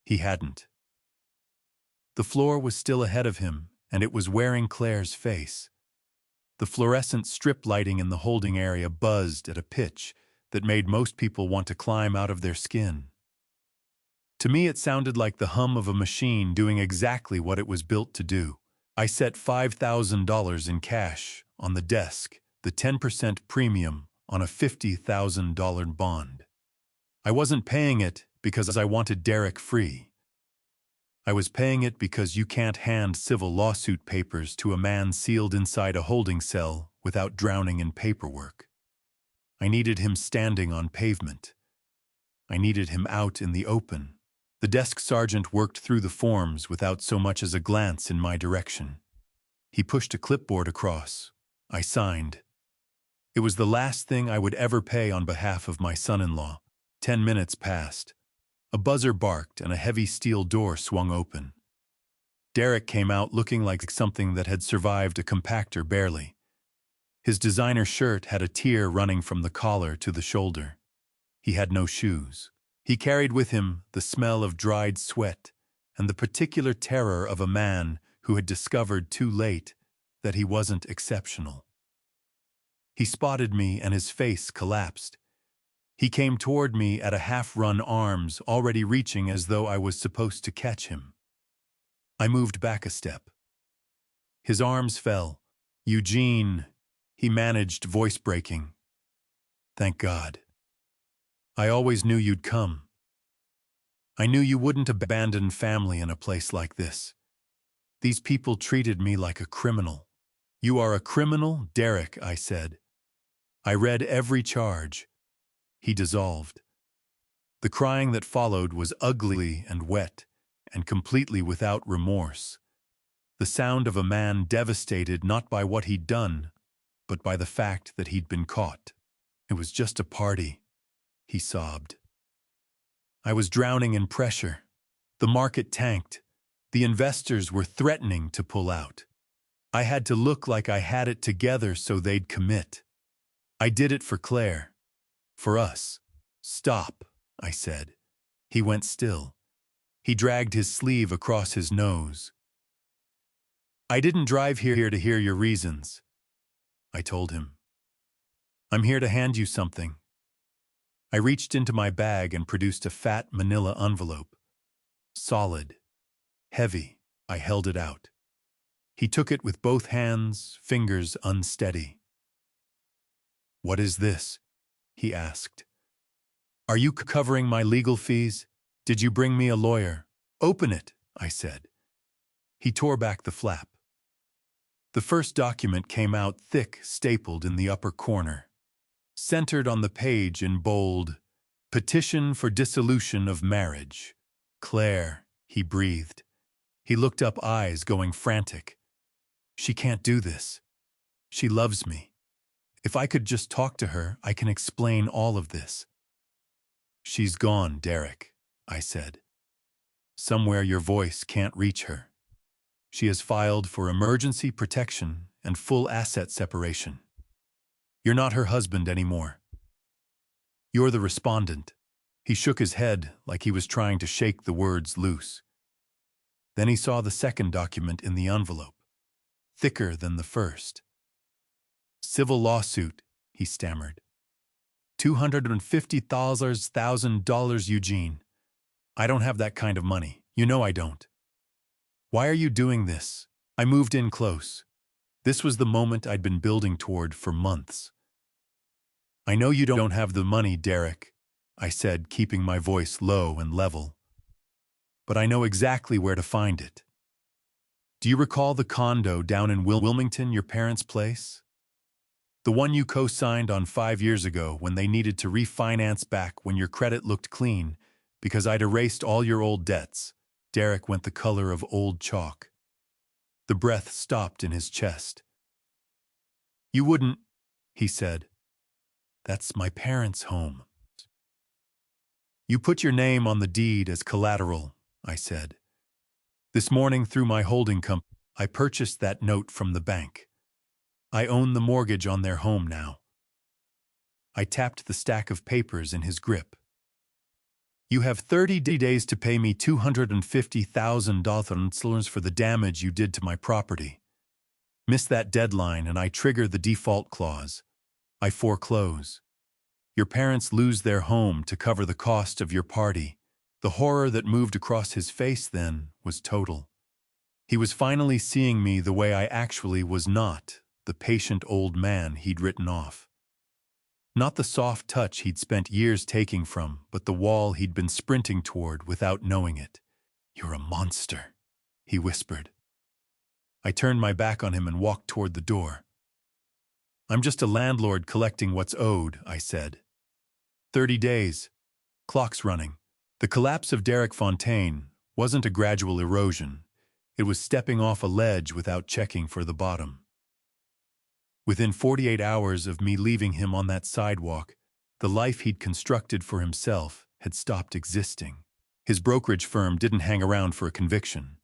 He hadn't. The floor was still ahead of him, and it was wearing Claire's face. The fluorescent strip lighting in the holding area buzzed at a pitch that made most people want to climb out of their skin. To me, it sounded like the hum of a machine doing exactly what it was built to do. I set $5,000 in cash on the desk, the 10% premium on a $50,000 bond. I wasn't paying it because I wanted Derek free. I was paying it because you can't hand civil lawsuit papers to a man sealed inside a holding cell without drowning in paperwork. I needed him standing on pavement. I needed him out in the open. The desk sergeant worked through the forms without so much as a glance in my direction. He pushed a clipboard across. I signed. It was the last thing I would ever pay on behalf of my son-in-law. 10 minutes passed. A buzzer barked and a heavy steel door swung open. Derek came out looking like something that had survived a compactor barely. His designer shirt had a tear running from the collar to the shoulder. He had no shoes. He carried with him the smell of dried sweat and the particular terror of a man who had discovered too late that he wasn't exceptional. He spotted me and his face collapsed. He came toward me at a half-run, arms already reaching as though I was supposed to catch him. I moved back a step. His arms fell. Eugene, he managed, voice breaking. Thank God. I always knew you'd come. I knew you wouldn't abandon family in a place like this. These people treated me like a criminal. You are a criminal, Derek, I said. I read every charge. He dissolved. The crying that followed was ugly and wet, and completely without remorse. The sound of a man devastated not by what he'd done, but by the fact that he'd been caught. It was just a party, he sobbed. I was drowning in pressure. The market tanked. The investors were threatening to pull out. I had to look like I had it together so they'd commit. I did it for Claire. For us. Stop, I said. He went still. He dragged his sleeve across his nose. I didn't drive here to hear your reasons, I told him. I'm here to hand you something. I reached into my bag and produced a fat manila envelope. Solid. Heavy. I held it out. He took it with both hands, fingers unsteady. What is this? He asked. Are you covering my legal fees? Did you bring me a lawyer? Open it, I said. He tore back the flap. The first document came out thick, stapled in the upper corner. Centered on the page in bold, Petition for Dissolution of Marriage. Claire, he breathed. He looked up, eyes going frantic. She can't do this. She loves me. If I could just talk to her, I can explain all of this. She's gone, Derek, I said. Somewhere your voice can't reach her. She has filed for emergency protection and full asset separation. You're not her husband anymore. You're the respondent. He shook his head like he was trying to shake the words loose. Then he saw the second document in the envelope, thicker than the first. Civil lawsuit, he stammered. $250,000, Eugene. I don't have that kind of money. You know I don't. Why are you doing this? I moved in close. This was the moment I'd been building toward for months. I know you don't have the money, Derek, I said, keeping my voice low and level. But I know exactly where to find it. Do you recall the condo down in Wilmington, your parents' place? The one you co-signed on 5 years ago when they needed to refinance back when your credit looked clean because I'd erased all your old debts. Derek went the color of old chalk. The breath stopped in his chest. You wouldn't, he said. That's my parents' home. You put your name on the deed as collateral, I said. This morning through my holding company, I purchased that note from the bank. I own the mortgage on their home now. I tapped the stack of papers in his grip. You have 30 days to pay me $250,000 for the damage you did to my property. Miss that deadline and I trigger the default clause. I foreclose. Your parents lose their home to cover the cost of your party. The horror that moved across his face then was total. He was finally seeing me the way I actually was, not the patient old man he'd written off. Not the soft touch he'd spent years taking from, but the wall he'd been sprinting toward without knowing it. You're a monster, he whispered. I turned my back on him and walked toward the door. I'm just a landlord collecting what's owed, I said. 30 days. Clock's running. The collapse of Derek Fontaine wasn't a gradual erosion. It was stepping off a ledge without checking for the bottom. Within 48 hours of me leaving him on that sidewalk, the life he'd constructed for himself had stopped existing. His brokerage firm didn't hang around for a conviction.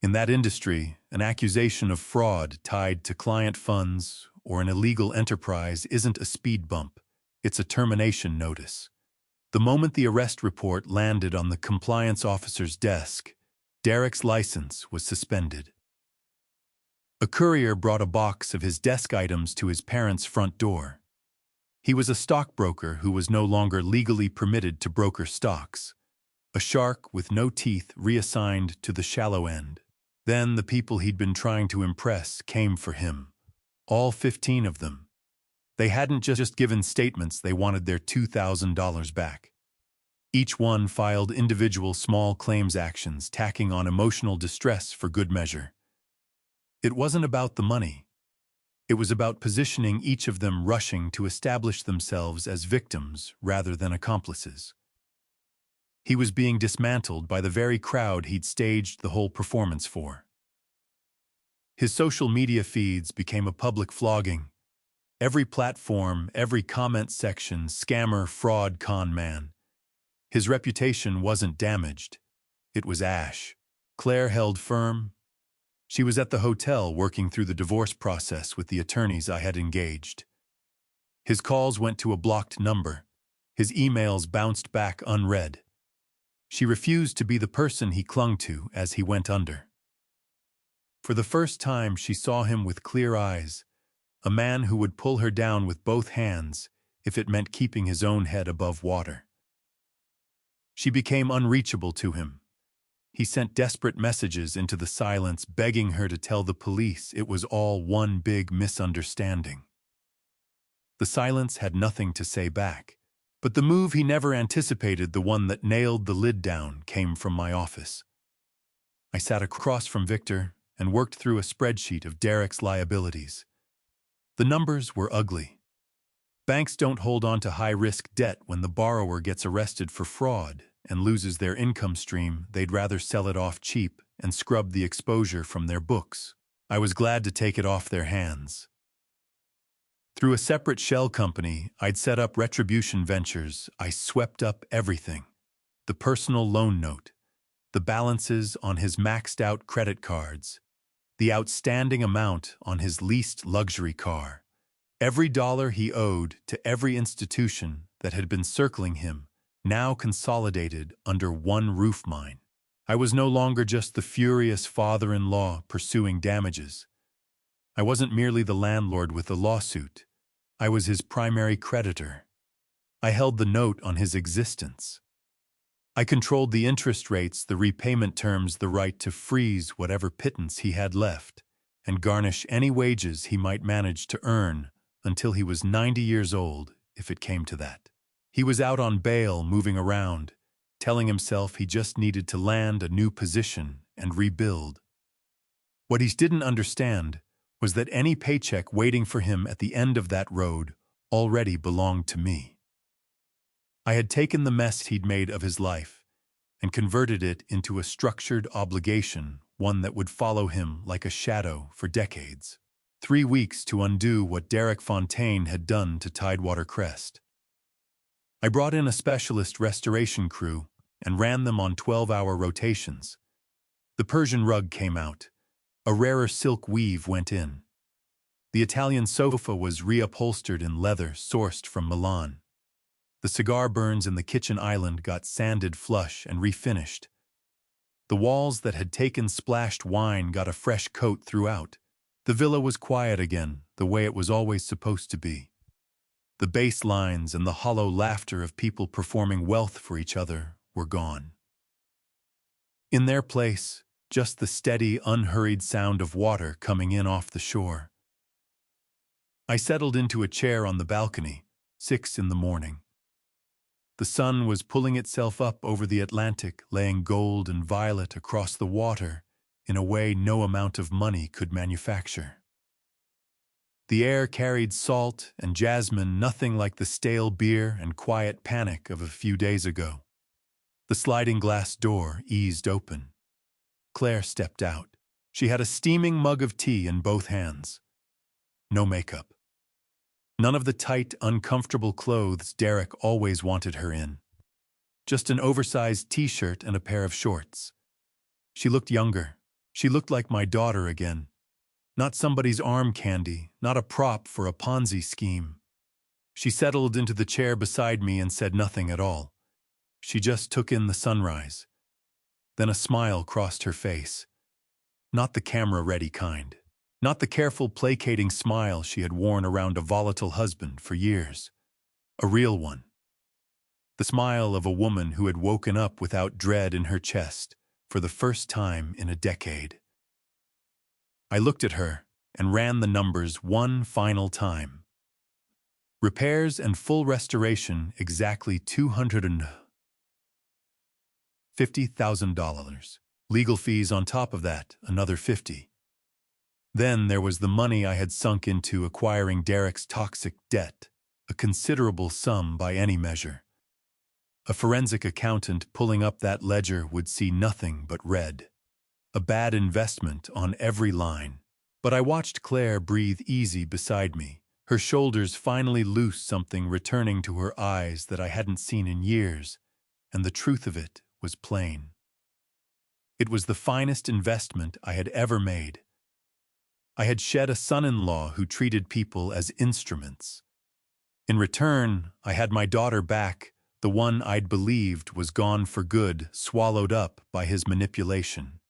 In that industry, an accusation of fraud tied to client funds or an illegal enterprise isn't a speed bump, it's a termination notice. The moment the arrest report landed on the compliance officer's desk, Derek's license was suspended. A courier brought a box of his desk items to his parents' front door. He was a stockbroker who was no longer legally permitted to broker stocks. A shark with no teeth reassigned to the shallow end. Then the people he'd been trying to impress came for him. All 15 of them. They hadn't just given statements, they wanted their $2,000 back. Each one filed individual small claims actions, tacking on emotional distress for good measure. It wasn't about the money. It was about positioning each of them, rushing to establish themselves as victims rather than accomplices. He was being dismantled by the very crowd he'd staged the whole performance for. His social media feeds became a public flogging. Every platform, every comment section, scammer, fraud, con man. His reputation wasn't damaged. It was ash. Claire held firm. She was at the hotel working through the divorce process with the attorneys I had engaged. His calls went to a blocked number. His emails bounced back unread. She refused to be the person he clung to as he went under. For the first time, she saw him with clear eyes, a man who would pull her down with both hands if it meant keeping his own head above water. She became unreachable to him. He sent desperate messages into the silence, begging her to tell the police it was all one big misunderstanding. The silence had nothing to say back, but the move he never anticipated, the one that nailed the lid down, came from my office. I sat across from Victor and worked through a spreadsheet of Derek's liabilities. The numbers were ugly. Banks don't hold on to high-risk debt when the borrower gets arrested for fraud and loses their income stream. They'd rather sell it off cheap and scrub the exposure from their books. I was glad to take it off their hands. Through a separate shell company, I'd set up Retribution Ventures. I swept up everything. The personal loan note, the balances on his maxed-out credit cards, the outstanding amount on his leased luxury car. Every dollar he owed to every institution that had been circling him, now consolidated under one roof mine. I was no longer just the furious father-in-law pursuing damages. I wasn't merely the landlord with the lawsuit. I was his primary creditor. I held the note on his existence. I controlled the interest rates, the repayment terms, the right to freeze whatever pittance he had left and garnish any wages he might manage to earn until he was 90 years old, if it came to that. He was out on bail, moving around, telling himself he just needed to land a new position and rebuild. What he didn't understand was that any paycheck waiting for him at the end of that road already belonged to me. I had taken the mess he'd made of his life and converted it into a structured obligation, one that would follow him like a shadow for decades. 3 weeks to undo what Derek Fontaine had done to Tidewater Crest. I brought in a specialist restoration crew and ran them on 12-hour rotations. The Persian rug came out. A rarer silk weave went in. The Italian sofa was reupholstered in leather sourced from Milan. The cigar burns in the kitchen island got sanded flush and refinished. The walls that had taken splashed wine got a fresh coat throughout. The villa was quiet again, the way it was always supposed to be. The bass lines and the hollow laughter of people performing wealth for each other were gone. In their place, just the steady, unhurried sound of water coming in off the shore. I settled into a chair on the balcony, 6 in the morning. The sun was pulling itself up over the Atlantic, laying gold and violet across the water in a way no amount of money could manufacture. The air carried salt and jasmine, nothing like the stale beer and quiet panic of a few days ago. The sliding glass door eased open. Claire stepped out. She had a steaming mug of tea in both hands. No makeup. None of the tight, uncomfortable clothes Derek always wanted her in. Just an oversized t-shirt and a pair of shorts. She looked younger. She looked like my daughter again. Not somebody's arm candy, not a prop for a Ponzi scheme. She settled into the chair beside me and said nothing at all. She just took in the sunrise. Then a smile crossed her face. Not the camera-ready kind. Not the careful, placating smile she had worn around a volatile husband for years. A real one. The smile of a woman who had woken up without dread in her chest for the first time in a decade. I looked at her and ran the numbers one final time. Repairs and full restoration, exactly $250,000. Legal fees on top of that, another $50,000. Then there was the money I had sunk into acquiring Derek's toxic debt, a considerable sum by any measure. A forensic accountant pulling up that ledger would see nothing but red. A bad investment on every line. But I watched Claire breathe easy beside me, her shoulders finally loose, something returning to her eyes that I hadn't seen in years, and the truth of it was plain. It was the finest investment I had ever made. I had shed a son-in-law who treated people as instruments. In return, I had my daughter back, the one I'd believed was gone for good, swallowed up by his manipulation.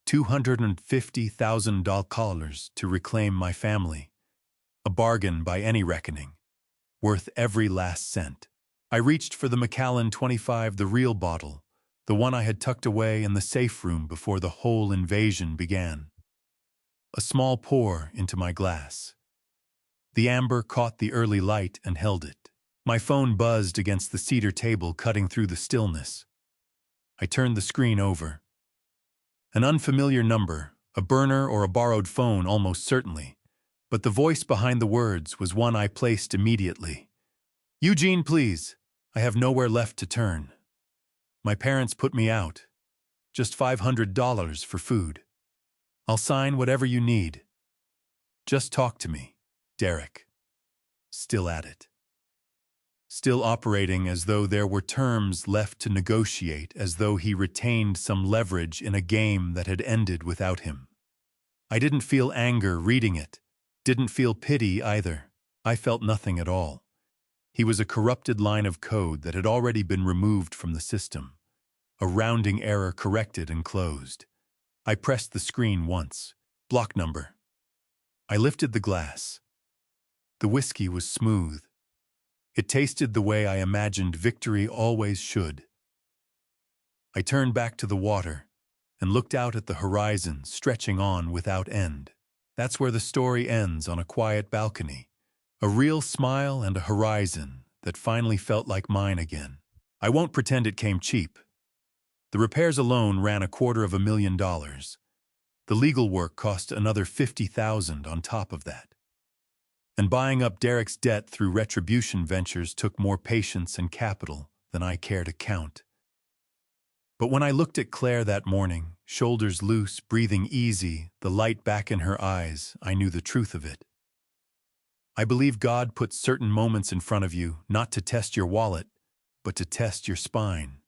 $250,000 to reclaim my family. A bargain by any reckoning. Worth every last cent. I reached for the Macallan 25, the real bottle, the one I had tucked away in the safe room before the whole invasion began. A small pour into my glass. The amber caught the early light and held it. My phone buzzed against the cedar table, cutting through the stillness. I turned the screen over. An unfamiliar number, a burner or a borrowed phone almost certainly, but the voice behind the words was one I placed immediately. "Eugene, please. I have nowhere left to turn. My parents put me out. Just $500 for food. I'll sign whatever you need. Just talk to me. Derek." Still at it. Still operating as though there were terms left to negotiate, as though he retained some leverage in a game that had ended without him. I didn't feel anger reading it. Didn't feel pity either. I felt nothing at all. He was a corrupted line of code that had already been removed from the system. A rounding error corrected and closed. I pressed the screen once. Block number. I lifted the glass. The whiskey was smooth. It tasted the way I imagined victory always should. I turned back to the water and looked out at the horizon stretching on without end. That's where the story ends, on a quiet balcony. A real smile and a horizon that finally felt like mine again. I won't pretend it came cheap. The repairs alone ran $250,000. The legal work cost another $50,000 on top of that. And buying up Derek's debt through retribution ventures took more patience and capital than I care to count. But when I looked at Claire that morning, shoulders loose, breathing easy, the light back in her eyes, I knew the truth of it. I believe God puts certain moments in front of you, not to test your wallet, but to test your spine.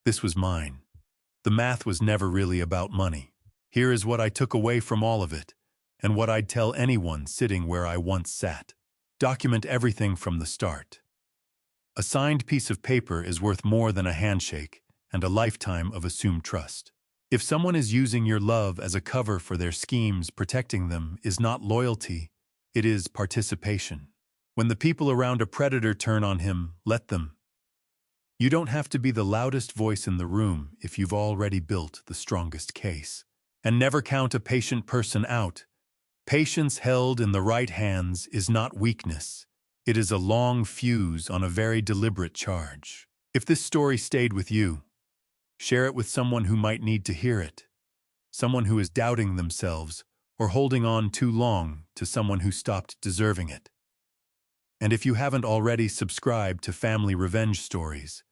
This was mine. The math was never really about money. Here is what I took away from all of it, and what I'd tell anyone sitting where I once sat. Document everything from the start. A signed piece of paper is worth more than a handshake and a lifetime of assumed trust. If someone is using your love as a cover for their schemes, protecting them is not loyalty, it is participation. When the people around a predator turn on him, let them. You don't have to be the loudest voice in the room if you've already built the strongest case. And never count a patient person out. Patience held in the right hands is not weakness. It is a long fuse on a very deliberate charge. If this story stayed with you, share it with someone who might need to hear it. Someone who is doubting themselves or holding on too long to someone who stopped deserving it. And if you haven't already subscribed to Family Revenge Stories,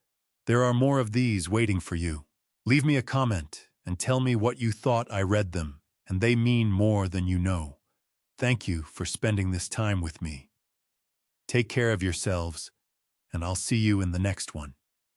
there are more of these waiting for you. Leave me a comment and tell me what you thought. I read them, and they mean more than you know. Thank you for spending this time with me. Take care of yourselves, and I'll see you in the next one.